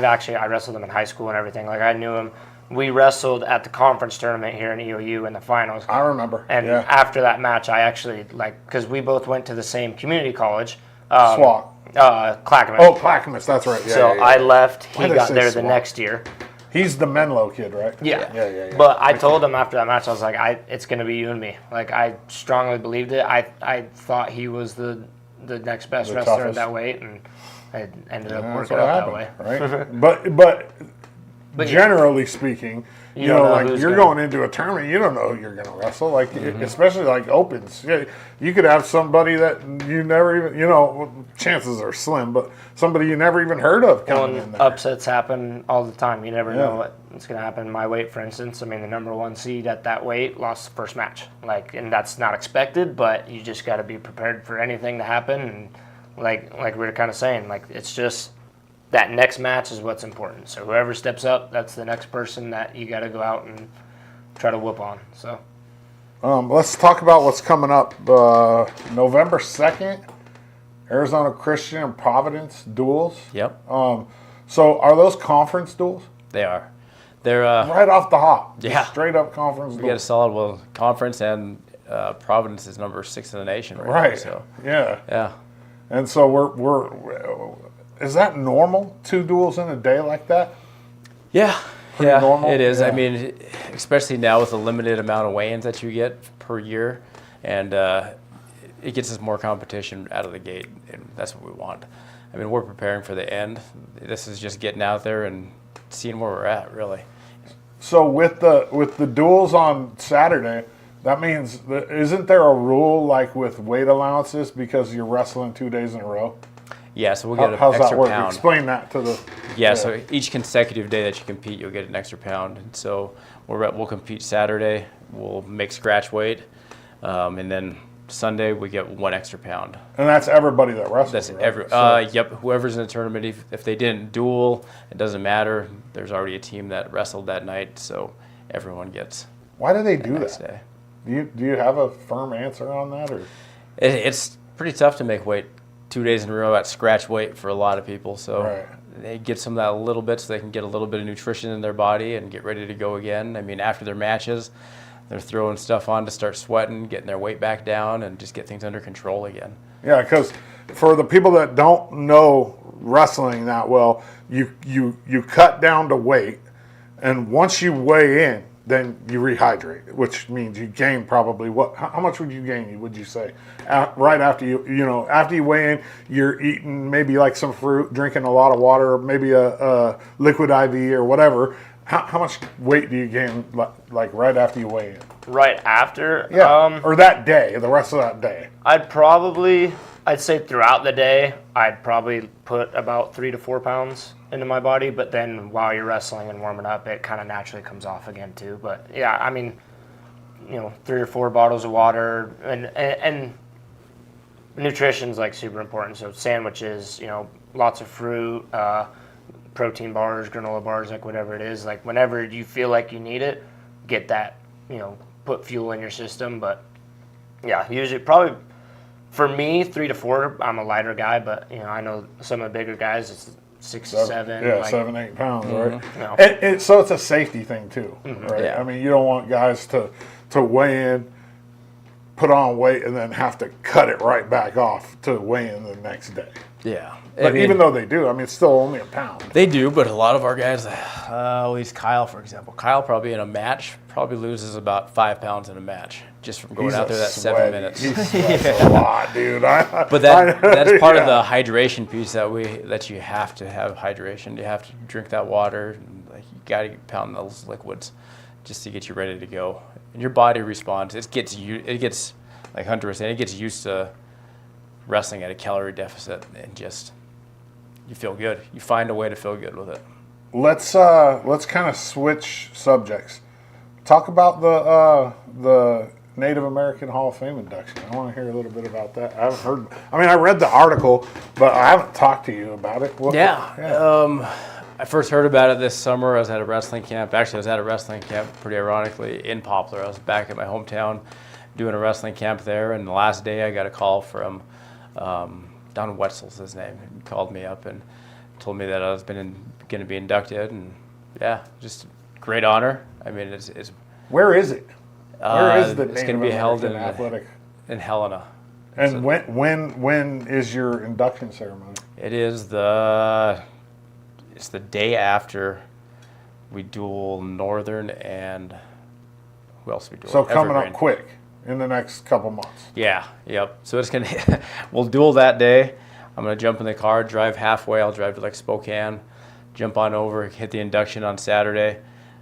wrestled him in high school and everything. Like, I knew him. We wrestled at the conference tournament here in EOU in the finals. I remember. And after that match, I actually, because we both went to the same community college. SWAT. Clackamas. Oh, Clackamas, that's right. I left. He got there the next year. He's the Menlo kid, right? Yeah. But I told him after that match, I was like, it's going to be you and me. Like, I strongly believed it. I thought he was the next best wrestler at that weight, and it ended up working out that way. Right? But generally speaking, you're going into a tournament, you don't know who you're going to wrestle. Like, especially like opens. You could have somebody that you never even, chances are slim, but somebody you never even heard of coming in there. Upsets happen all the time. You never know what's going to happen. In my weight, for instance, I mean, the number one seed at that weight lost the first match. Like, and that's not expected, but you just got to be prepared for anything to happen. And like we were kind of saying, like, it's just that next match is what's important. So whoever steps up, that's the next person that you got to go out and try to whoop on. So let's talk about what's coming up. November 2nd, Arizona Christian and Providence duels. Yep. So are those conference duels? They are. They're right off the hop. Yeah. Straight up conference we duels. get a solid conference, and Providence is number 6 in the nation right now, so. Yeah. And so we're is that normal? 2 duels in a day like that? Yeah. Pretty normal? It is. Yeah. I mean, especially now with the limited amount of weigh-ins that you get per year, and it gets us more competition out of the gate, and that's what we want. I mean, we're preparing for the end. This is just getting out there and seeing where we're at, really. So with the duels on Saturday, that means isn't there a rule like with weight allowances because you're wrestling 2 days in a row? Yeah, so we'll get an How's extra that work? pound. Explain that to the. Yeah, so each consecutive day that you compete, you'll get an extra pound. And so we'll compete Saturday. We'll make scratch weight, and then Sunday we get 1 extra pound. And that's everybody that wrestles. That's right? yep. Whoever's in the tournament, if they didn't duel, it doesn't matter. There's already a team that wrestled that night, so everyone gets. Why do they do next that? Day. Do you have a firm answer on that, or? It's pretty tough to make weight 2 days in a row at scratch weight for a lot of people. So Right. they get some of that a little bit so they can get a little bit of nutrition in their body and get ready to go again. I mean, after their matches, they're throwing stuff on to start sweating, getting their weight back down, and just get things under control again. Yeah, because for the people that don't know wrestling that well, you cut down to weight, and once you weigh in, then you rehydrate, which means you gain probably what? How much would you gain? Would you say right after after you weigh in, you're eating maybe like some fruit, drinking a lot of water, maybe a liquid IV or whatever. How much weight do you gain like right after you weigh in? Right after? Yeah, or that day, the rest of that day. I'd say throughout the day, I'd probably put about 3 to 4 pounds into my body, but then while you're wrestling and warming up, it kind of naturally comes off again too. But yeah, I mean, 3 or 4 bottles of water, and nutrition's like super important. So sandwiches, lots of fruit, protein bars, granola bars, like whatever it is. Like whenever you feel like you need it, get that, put fuel in your system. But yeah, usually probably for me 3 to 4. I'm a lighter guy, but I know some of the bigger guys it's 6 to 7. Yeah, like, 7, 8 pounds, right? Yeah. So it's a safety thing too, right? Yeah. I mean, you don't want guys to weigh in, put on weight, and then have to cut it right back off to weigh in the next day. Yeah. But even though they do, I mean, it's still only a pound. They do, but a lot of our guys, at least Kyle, for example. Kyle probably in a match probably loses about 5 pounds in a match just from going He's out there that 7 minutes. He sweats a lot, dude. But that's part of the hydration piece that you have to have hydration. You have to drink that water. And you got to pound those liquids just to get you ready to go. And your body responds. It gets like Hunter was saying, it gets used to wrestling at a calorie deficit and just you feel good. You find a way to feel good with it. Let's kind of switch subjects. Talk about the Native American Hall of Fame induction. I want to hear a little bit about that. I haven't heard. I mean, I read the article, but I haven't talked to you about it. I first heard about it this summer. I was at a wrestling camp. Actually, I was at a wrestling camp, pretty ironically, in Poplar. I was back at my hometown doing a wrestling camp there, and the last day I got a call from Don Wetzel's his name. He called me up and told me that I was going to be inducted, and yeah, just great honor. I mean, it's Where is it? Where is the it's Native going to be held American athletic? in Helena. And when is your induction ceremony? It is it's the day after we duel Northern and who else we duel? So coming Evergreen. up quick in the next couple months. Yeah, yep. So it's gonna we'll duel that day. I'm gonna jump in the car, drive halfway. I'll drive to like Spokane, jump on over, hit the induction on Saturday.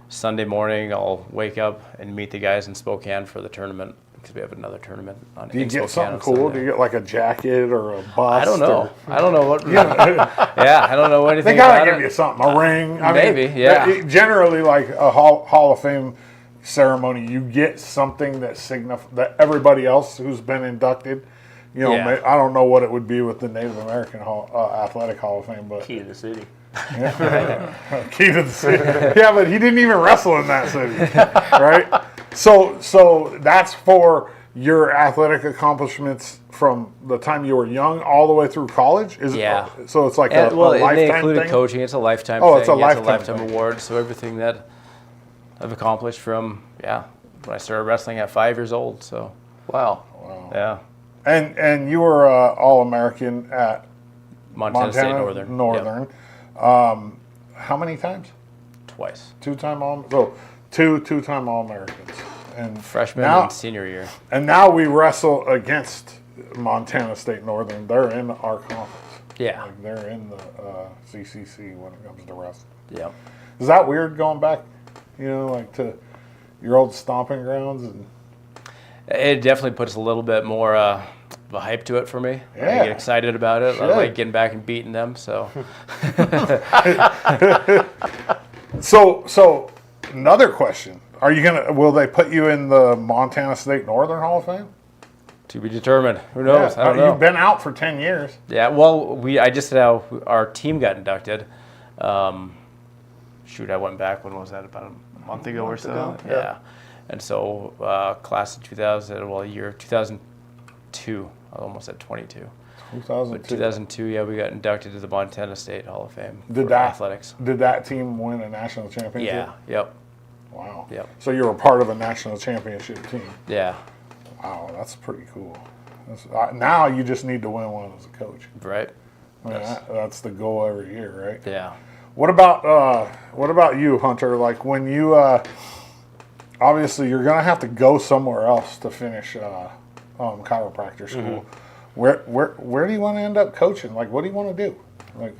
Sunday morning, I'll wake up and meet the guys in Spokane for the tournament because we have another tournament on. Do you get Spokane something on cool? Sunday. Do you get like a jacket or a bust? I don't know. or- I don't know what. Yeah, I don't know anything They gotta about give it. you something, a ring. I Maybe, mean, yeah. Generally, like a Hall of Fame ceremony, you get something that everybody else who's been inducted. Yeah. I don't know what it would be with the Native American Athletic Hall of Fame, but Key to the city. key to the city. Yeah, but he didn't even wrestle in that city, right? So that's for your athletic accomplishments from the time you were young all the way through college. Yeah. So it's like And, a well, they lifetime included thing. coaching. It's a lifetime Oh, thing. it's a Yeah, lifetime thing. award. So everything that I've accomplished from when I started wrestling at 5 years old. So Wow. yeah, And you were All-American at Montana State Northern. Northern. Yep. How many times? Twice. Two-time All-Americans. And Freshman now, and senior year. And now we wrestle against Montana State Northern. They're in our conference. Yeah. Like they're in the CCC when it comes to wrestling. Yeah. Is that weird going back, like to your old stomping grounds? And It definitely puts a little bit more of a hype to it for me. I Yeah. get excited about it. I Should. like getting back and beating them. So So another question: will they put you in the Montana State Northern Hall of Fame? to be determined. Who knows? Yeah. I don't know. You've been out for 10 years. Yeah, well, I just said how our team got inducted. I went back. When was that? About a month ago or so. ago, yeah. Yeah, and so class of 2002. I almost said 22. 2002. But 2002, yeah, we got inducted to the Montana State Hall of Fame Did for that athletics. Did that team win a national championship? Yeah. Yep. Wow. Yep. So you were part of a national championship team. Yeah. Wow, that's pretty cool. Now you just need to win one as a coach. Right. I mean, that's the goal every year, right? Yeah. What about you, Hunter? Like when you obviously you're gonna have to go somewhere else to finish chiropractor school. Where do you want to end up coaching? Like, what do you want to do? Like,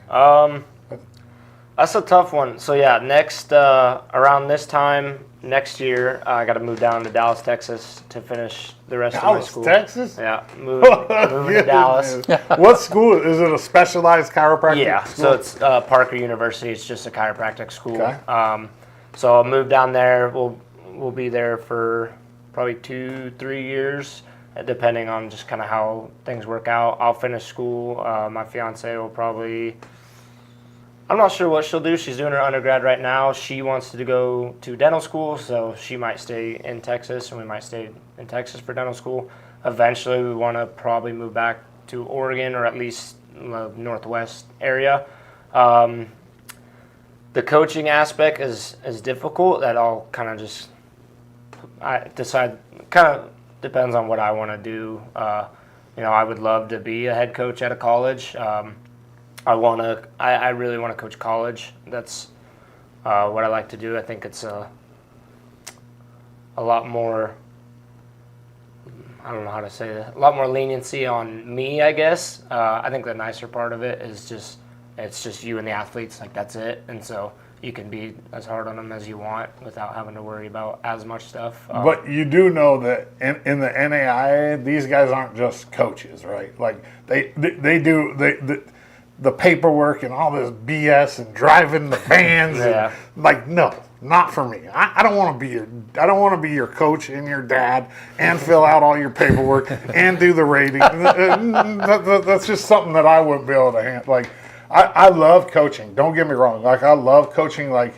That's a tough one. So yeah, next around this time next year, I got to move down to Dallas, Texas, to finish the rest of my Dallas, school. Texas? Yeah, moving to Dallas. What school is it? A specialized chiropractic? Yeah, school? so it's Parker University. It's just a chiropractic school. Okay. So I'll move down there. We'll be there for probably 2-3 years, depending on just kind of how things work out. I'll finish school. My fiance will probably. I'm not sure what she'll do. She's doing her undergrad right now. She wants to go to dental school, so she might stay in Texas, and we might stay in Texas for dental school. Eventually, we want to probably move back to Oregon, or at least the Northwest area. The coaching aspect is difficult. That all kind of just I decide. Kind of depends on what I want to do. I would love to be a head coach at a college. I really want to coach college. That's what I like to do. I think it's a lot more. I don't know how to say it. A lot more leniency on me, I guess. I think the nicer part of it is it's just you and the athletes. Like that's it, and so you can be as hard on them as you want without having to worry about as much stuff. But you do know that in the NAIA, these guys aren't just coaches, right? Like they do the paperwork and all this BS and driving the vans. Yeah. And, like, no, not for me. I don't want to be your coach and your dad and fill out all your paperwork and do the rating. That's just something that I wouldn't be able to handle. Like, I love coaching. Don't get me wrong. Like, I love coaching like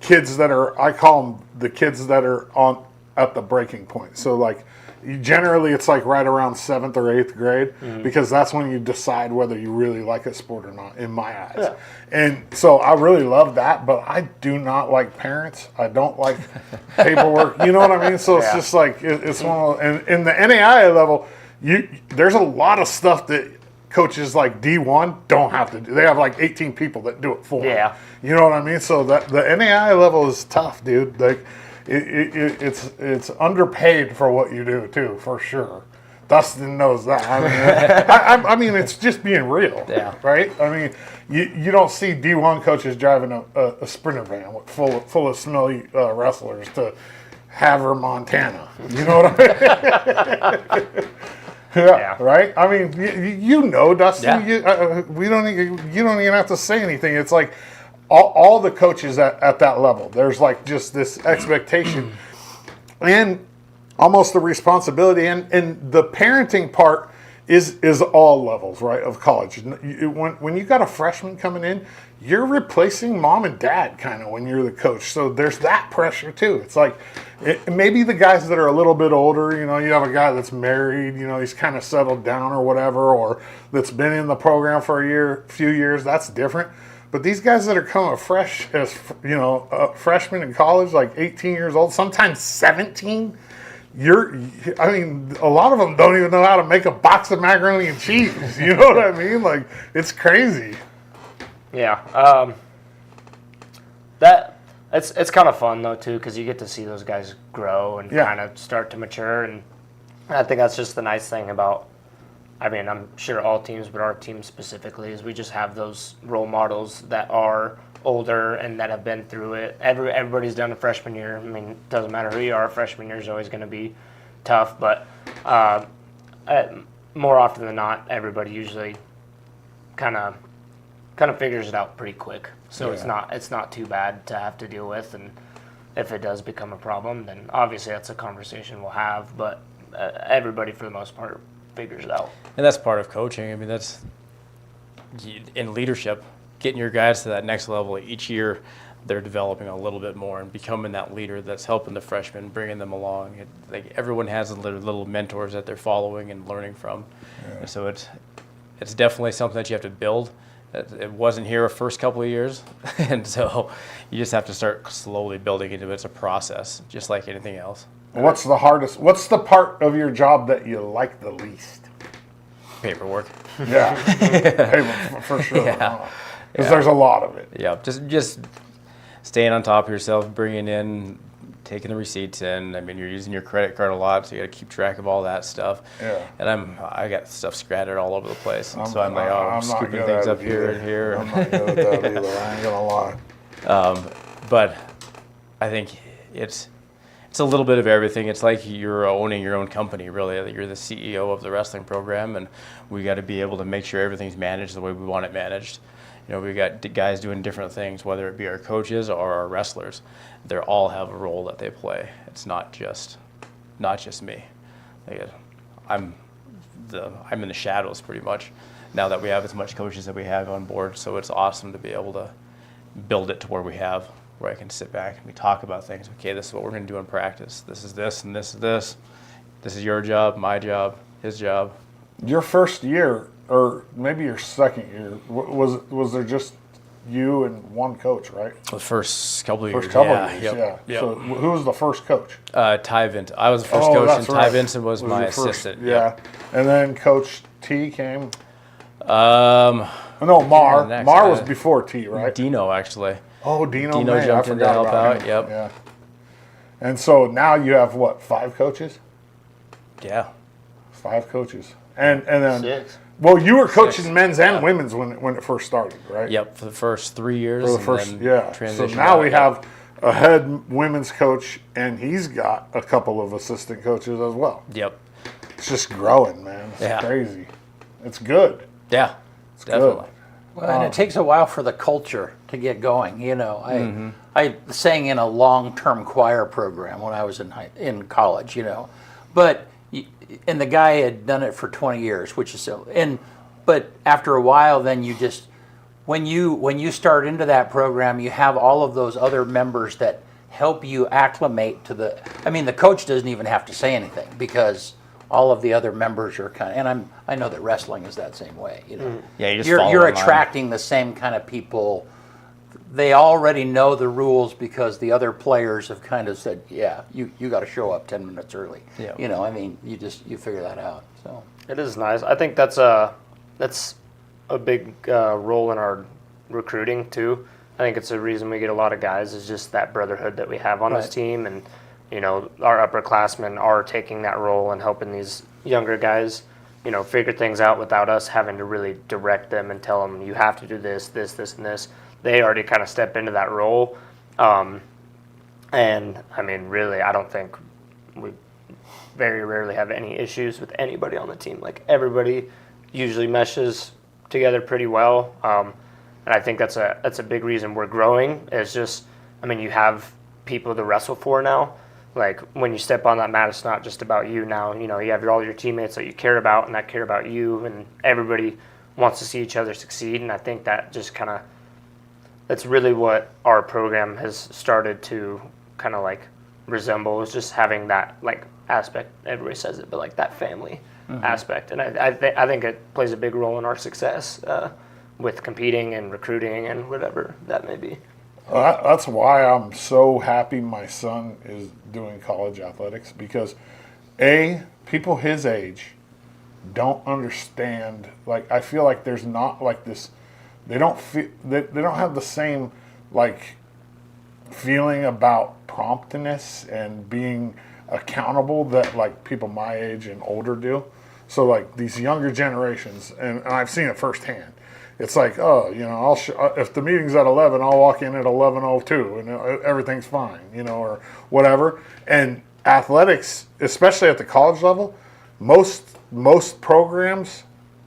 kids that are. I call them the kids that are at the breaking point. So like. Generally, it's like right around 7th or 8th grade because that's when you decide whether you really like a sport or not, in my eyes. Yeah. And so I really love that, but I do not like parents. I don't like paperwork. You know what I mean? So it's just like it's one of those, and in the NAIA level, there's a lot of stuff that coaches like D1 don't have to do. They have like 18 people that do it for them. Yeah. You know what I mean? So that the NAIA level is tough, dude. Like. It's underpaid for what you do too, for sure. Dustyn knows that. I mean, it's just being real, right? I mean, you don't see D1 coaches driving a Sprinter van full of smelly wrestlers to Havre, Montana. You know what I mean? Yeah, right. I mean, you know, Dustyn. Yeah. You don't even have to say anything. It's like. All the coaches at that level, there's like just this expectation and almost the responsibility and the parenting part is all levels, right, of college. When you got a freshman coming in, you're replacing mom and dad kind of when you're the coach. So there's that pressure too. It's like maybe the guys that are a little bit older, you have a guy that's married, he's kind of settled down or whatever, or that's been in the program for a few years, that's different. But these guys that are coming fresh as, freshmen in college, like 18 years old, sometimes 17, a lot of them don't even know how to make a box of macaroni and cheese. You know what I mean? Like, it's crazy. Yeah. It's kind of fun, though, too, because you get to see those guys grow and kind of start to mature. And I think that's just the nice thing about I mean, I'm sure all teams, but our team specifically, is we just have those role models that are older and that have been through it. Everybody's done a freshman year. I mean, it doesn't matter who you are. Freshman year is always going to be tough, but more often than not, everybody usually kind of figures it out pretty quick. So it's not too bad to have to deal with. And if it does become a problem, then obviously that's a conversation we'll have. But everybody, for the most part, figures it out. And that's part of coaching. I mean, that's in leadership, getting your guys to that next level each year. They're developing a little bit more and becoming that leader that's helping the freshmen, bringing them along. Like everyone has little mentors that they're following and learning from. Yeah. And so it's definitely something that you have to build. It wasn't here the first couple of years, and so you just have to start slowly building into it. It's a process, just like anything else. What's the hardest? What's the part of your job that you like the least? Paperwork. Yeah, paper for sure. Yeah. Because there's a lot of it. Yeah, just staying on top of yourself, bringing in, taking the receipts in. I mean, you're using your credit card a lot, so you got to keep track of all that stuff. Yeah. And I got stuff scattered all over the place, and so I'm scooping things up here and here. I'm not good at that either. I ain't gonna lie. But I think it's a little bit of everything. It's like you're owning your own company, really. You're the CEO of the wrestling program, and we got to be able to make sure everything's managed the way we want it managed. You know, we got guys doing different things, whether it be our coaches or our wrestlers. They all have a role that they play. It's not just me. I'm in the shadows pretty much now that we have as much coaches that we have on board. So it's awesome to be able to build it to where I can sit back and we talk about things. Okay, this is what we're going to do in practice. This is this and this is this. This is your job, my job, his job. Your first year, or maybe your second year, was there just you and one coach, right? The first couple of years. First couple of years, Yep. So who was the first coach? Ty Vincent. I was the first coach, and Ty Vincent was my assistant. Yeah. Yep. And then Coach T came. No, Mar was before T, right? Dino, actually. Oh, Dino jumped in to help out. Him. Yep. Yeah. And so now you have what? 5 coaches? Yeah. 5 coaches, and then 6. Well, you were coaching men's and women's when it first started, right? Yep, for the first 3 years. For the first, So now we have a head women's coach, and he's got a couple of assistant coaches as well. Yep. It's just growing, man. It's crazy. It's good. Yeah, it's definitely. Good. Well, and it takes a while for the culture to get going. You know, I sang in a long-term choir program when I was in college. You know, but the guy had done it for 20 years, which is so. But after a while, then you just when you start into that program, you have all of those other members that help you acclimate to the. I mean, the coach doesn't even have to say anything because all of the other members are kind of, and I know that wrestling is that same way. You know, yeah, you're attracting the same kind of people. They already know the rules because the other players have kind of said, "Yeah, you got to show up 10 minutes early." Yeah. You know, I mean, you figure that out. So it is nice. I think that's a big role in our recruiting too. I think it's a reason we get a lot of guys is just that brotherhood that we have on this team, and you know, our upperclassmen are taking that role and helping these younger guys, you know, figure things out without us having to really direct them and tell them you have to do this, this, this, and this. They already kind of step into that role, and I mean, really, I don't think we very rarely have any issues with anybody on the team. Like everybody usually meshes together pretty well, and I think that's a big reason we're growing. It's just, I mean, you have people to wrestle for now. Like when you step on that mat, it's not just about you now. You know, you have all your teammates that you care about and that care about you, and everybody wants to see each other succeed. And I think that just kind of, that's really what our program has started to kind of like resemble, is just having that like aspect. Everybody says it, but like that family aspect. And I think it plays a big role in our success with competing and recruiting and whatever that may be. That's why I'm so happy my son is doing college athletics, because people his age don't understand. Like, I feel like there's not like this. They don't have the same like feeling about promptness and being accountable that like people my age and older do. So like these younger generations, and I've seen it firsthand. It's like, oh, if the meeting's at 11, I'll walk in at 11:02 and everything's fine, or whatever. And athletics, especially at the college level, most programs,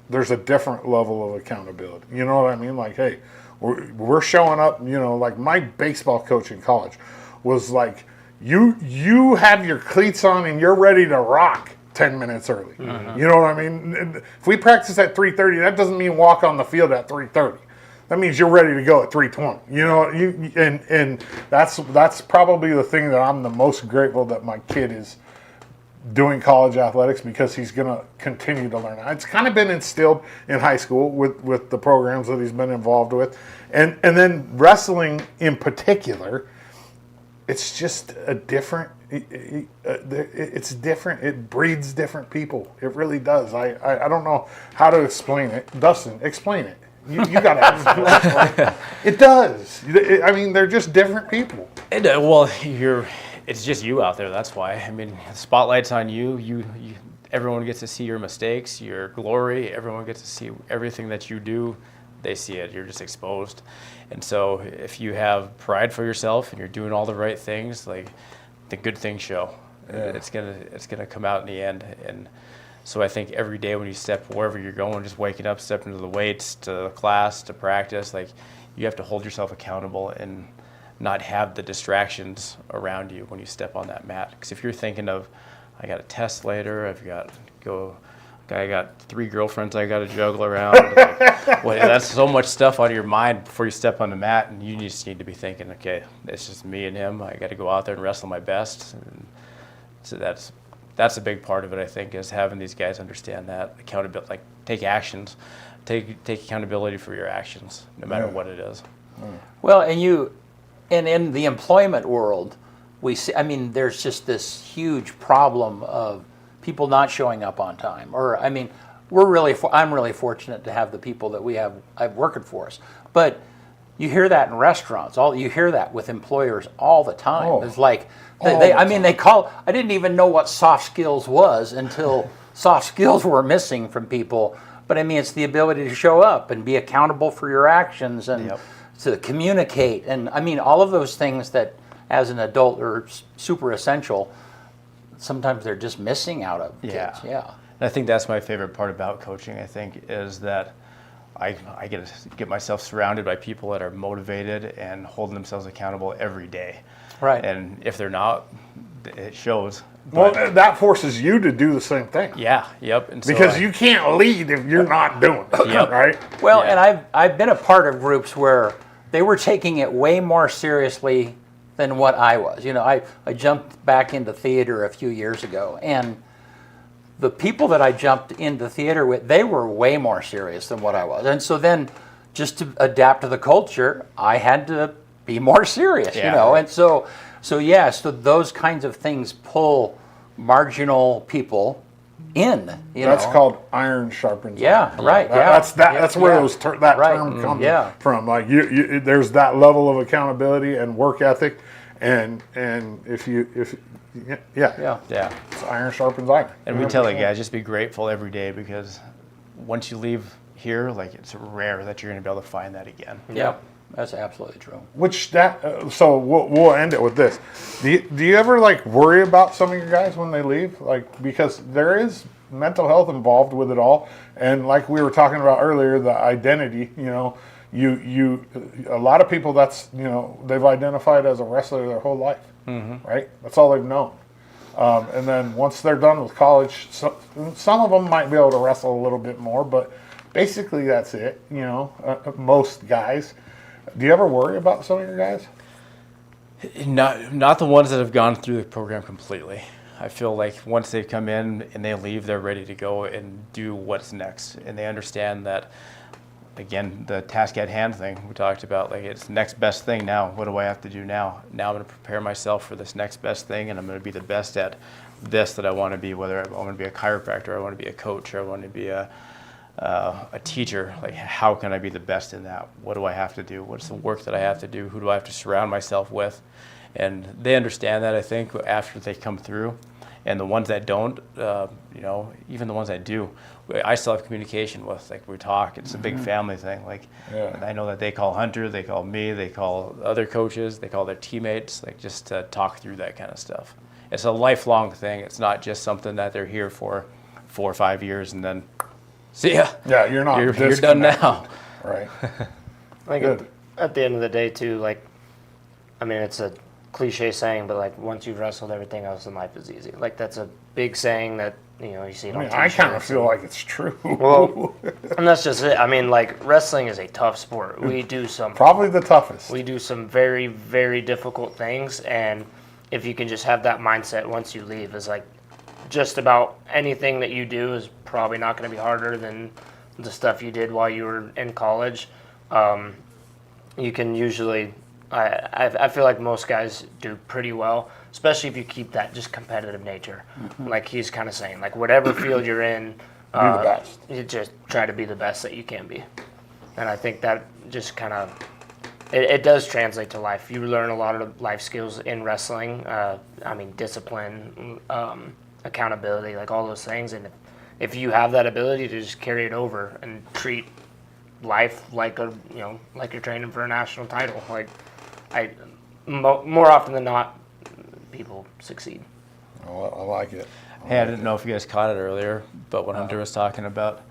there's a different level of accountability. You know what I mean? Like, hey, we're showing up. Like my baseball coach in college was like, you have your cleats on and you're ready to rock 10 minutes early. You know what I mean? If we practice at 3:30, that doesn't mean walk on the field at 3:30. That means you're ready to go at 3:20. And that's probably the thing that I'm the most grateful that my kid is doing college athletics, because he's going to continue to learn. It's kind of been instilled in high school with the programs that he's been involved with. And then wrestling in particular, it's just a different, it's different. It breeds different people. It really does. I don't know how to explain it. Dustyn, explain it. You got to explain it. It does. I mean, they're just different people. It's just you out there. That's why. I mean, the spotlight's on you. Everyone gets to see your mistakes, your glory. Everyone gets to see everything that you do. They see it. You're just exposed. And so if you have pride for yourself and you're doing all the right things, like, the good things show. Yeah. It's gonna come out in the end. And so I think every day when you step wherever you're going, just waking up, stepping to the weights, to the class, to practice, like, you have to hold yourself accountable and not have the distractions around you when you step on that mat. Because if you're thinking of, I got a test later, I got 3 girlfriends I got to juggle around. That's so much stuff on your mind before you step on the mat, and you just need to be thinking, okay, it's just me and him. I got to go out there and wrestle my best. And so that's a big part of it, I think, is having these guys understand that accountability, like, take actions, take accountability for your actions, no matter what it is. Well, and in the employment world, we see, I mean, there's just this huge problem of people not showing up on time. Or, I mean, I'm really fortunate to have the people that we have working for us. But you hear that in restaurants. You hear that with employers all the time. Oh, it's like, I didn't even know what soft skills was until soft skills were missing from people. But I mean, it's the ability to show up and be accountable for your actions and to communicate. And I mean, all of those things that as an adult are super essential, sometimes they're just missing out of kids. Yeah. And I think that's my favorite part about coaching, I think, is that I get myself surrounded by people that are motivated and holding themselves accountable every day. Right. And if they're not, it shows. Well, that forces you to do the same thing. Yeah, yep. And so because you can't lead if you're not doing it, right? Well, and I've been a part of groups where they were taking it way more seriously than what I was. I jumped back into theater a few years ago, and the people that I jumped into theater with, they were way more serious than what I was. And so then, just to adapt to the culture, I had to be more serious, And so those kinds of things pull marginal people in. That's called iron sharpens iron. Right. That's where that term comes from. Like there's that level of accountability and work ethic, and if it's iron sharpens iron. And we tell the guys, just be grateful every day, because once you leave here, like, it's rare that you're going to be able to find that again. Yeah. That's absolutely true. So we'll end it with this. Do you ever worry about some of your guys when they leave? Because there is mental health involved with it all, and like we were talking about earlier, the identity. A lot of people they've identified as a wrestler their whole life, right? That's all they've known. And then once they're done with college, some of them might be able to wrestle a little bit more, but basically that's it. Most guys. Do you ever worry about some of your guys? Not the ones that have gone through the program completely. I feel like once they come in and they leave, they're ready to go and do what's next. And they understand that, again, the task at hand thing we talked about, it's next best thing now. What do I have to do now? Now I'm going to prepare myself for this next best thing, and I'm going to be the best at this that I want to be, whether I want to be a chiropractor, I want to be a coach, or I want to be a teacher. How can I be the best in that? What do I have to do? What's the work that I have to do? Who do I have to surround myself with? And they understand that, I think, after they come through. And the ones that don't, you know, even the ones that do, I still have communication with. Like, we talk. It's a big family thing. Like, I know that they call Hunter, they call me, they call other coaches, they call their teammates, like, just to talk through that kind of stuff. It's a lifelong thing. It's not just something that they're here for 4 or 5 years and then see ya. Yeah, you're not. You're done now. Right. Like Good. at the end of the day, too, like, I mean, it's a cliche saying, but like once you've wrestled, everything else in life is easy. Like that's a big saying that you see it on I kind of t-shirts feel like it's true. Well, and that's just it. I mean, like wrestling is a tough sport. We do some Probably the toughest. we do some very very difficult things, and if you can just have that mindset once you leave, is like just about anything that you do is probably not going to be harder than the stuff you did while you were in college. You can usually, I feel like most guys do pretty well, especially if you keep that just competitive nature. Like he's kind of saying, like whatever field you're in, the best. you just try to be the best that you can be. And I think that just kind of, it does translate to life. You learn a lot of life skills in wrestling. I mean, discipline, accountability, like all those things. And if you have that ability to just carry it over and treat life like like you're training for a national title, like more often than not, people succeed. Oh, I like it. Hey, I didn't know if you guys caught it earlier, but when Hunter was talking about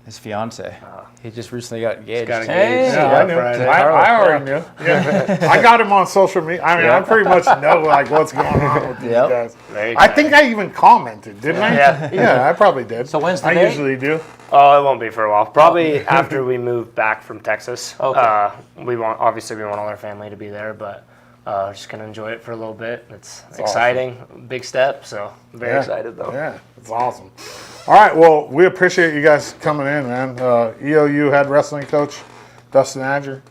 his fiance, he just recently got engaged. Got Hey. engaged. Yeah, I knew. Friday. I already knew. Yeah. I got him on social media. I mean, I pretty much know like what's going on with these Yep. guys. Very I think I even commented, didn't I? Yeah. Yeah, I probably did. So when's the I date? usually do. Oh, it won't be for a while. Probably after we move back from Texas. Okay. We want all our family to be there, but just gonna enjoy it for a little bit. It's exciting, big step. So very excited though. Yeah, it's awesome. All right, well, we appreciate you guys coming in, man. EOU head wrestling coach Dustyn Azure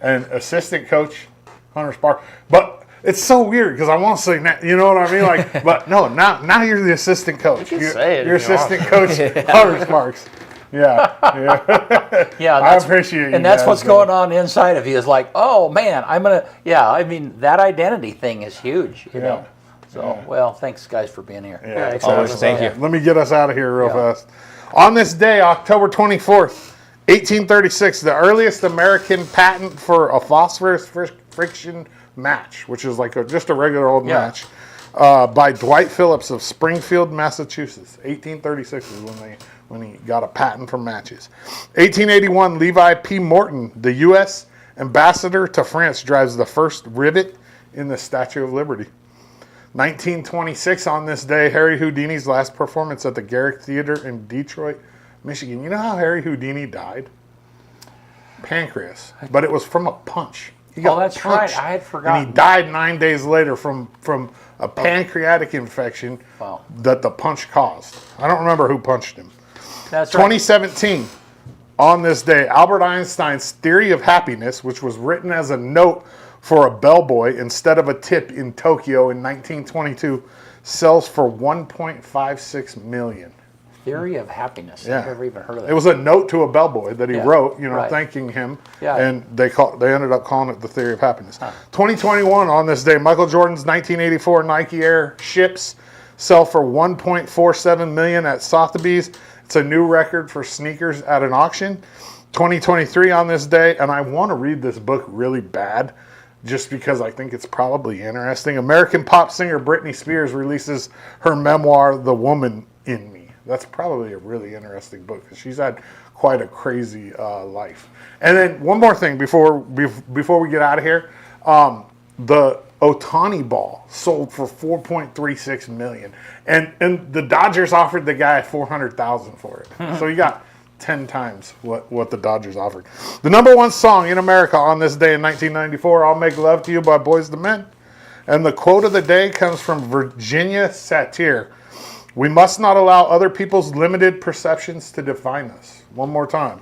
and assistant coach Hunter Sparks. But it's so weird because I want to say, you know what I mean? Like, but no, now you're the assistant coach. You can say it You're if you assistant coach Hunter Sparks. Yeah, yeah. Yeah, I appreciate you. and that's guys, what's man. going on inside of you is like, oh man, I'm gonna. Yeah, I mean that identity thing is huge. You know. So well, thanks guys for being here. Yeah, thanks, Always, guys. thank you. Let me get us out of here real Yeah. fast. On this day, October 24th, 1836, the earliest American patent for a phosphorus friction match, which is like just a regular old match, by Dwight Phillips of Springfield, Massachusetts. 1836 is when he got a patent for matches. 1881, Levi P. Morton, the U.S. ambassador to France, drives the first rivet in the Statue of Liberty. 1926, on this day, Harry Houdini's last performance at the Garrick Theater in Detroit, Michigan. You know how Harry Houdini died? Pancreas. But it was from a punch. He got that's punched, right. I had forgotten. And he died 9 days later from a pancreatic infection Wow. that the punch caused. I don't remember who punched him. That's right. 2017, on this day, Albert Einstein's theory of happiness, which was written as a note for a bellboy instead of a tip in Tokyo in 1922, sells for $1.56 million. Theory of happiness. Yeah. I've never even heard of that. It was a note to a bellboy that he Yeah, wrote, right. thanking him, Yeah. and they ended up calling it the theory of happiness. 2021, on this day, Michael Jordan's 1984 Nike Air ships sell for $1.47 million at Sotheby's. It's a new record for sneakers at an auction. 2023, on this day, and I want to read this book really bad, just because I think it's probably interesting. American pop singer Britney Spears releases her memoir, The Woman in Me. That's probably a really interesting book because she's had quite a crazy life. And then one more thing before we get out of here, the Otani ball sold for $4.36 million, and the Dodgers offered the guy $400,000 for it. So you got 10 times what the Dodgers offered. The number one song in America on this day in 1994, I'll Make Love to You by Boyz II Men. And the quote of the day comes from Virginia Satir. We must not allow other people's limited perceptions to define us. One more time.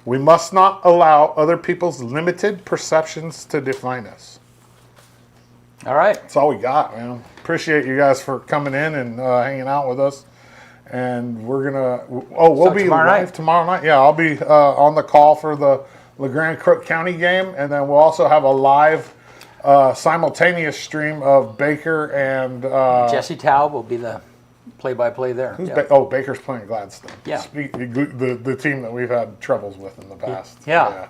We must not allow other people's limited perceptions to define us. All right. That's all we got, man. Appreciate you guys for coming in and hanging out with us. And we're we'll be tomorrow live night? tomorrow night. Yeah, I'll be on the call for the LeGrand Crook County game, and then we'll also have a live simultaneous stream of Baker and Jesse Taub will be the play-by-play there. who's Yeah. Baker's playing Gladstone. Yeah. The team that we've had troubles with in the past. Yeah.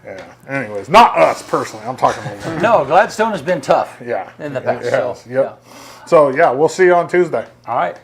Yeah. Anyways, not us personally. I'm talking about them. No, Gladstone has been tough Yeah. in the past. It has. So, Yep. So yeah, we'll see you on Tuesday. yeah. All right.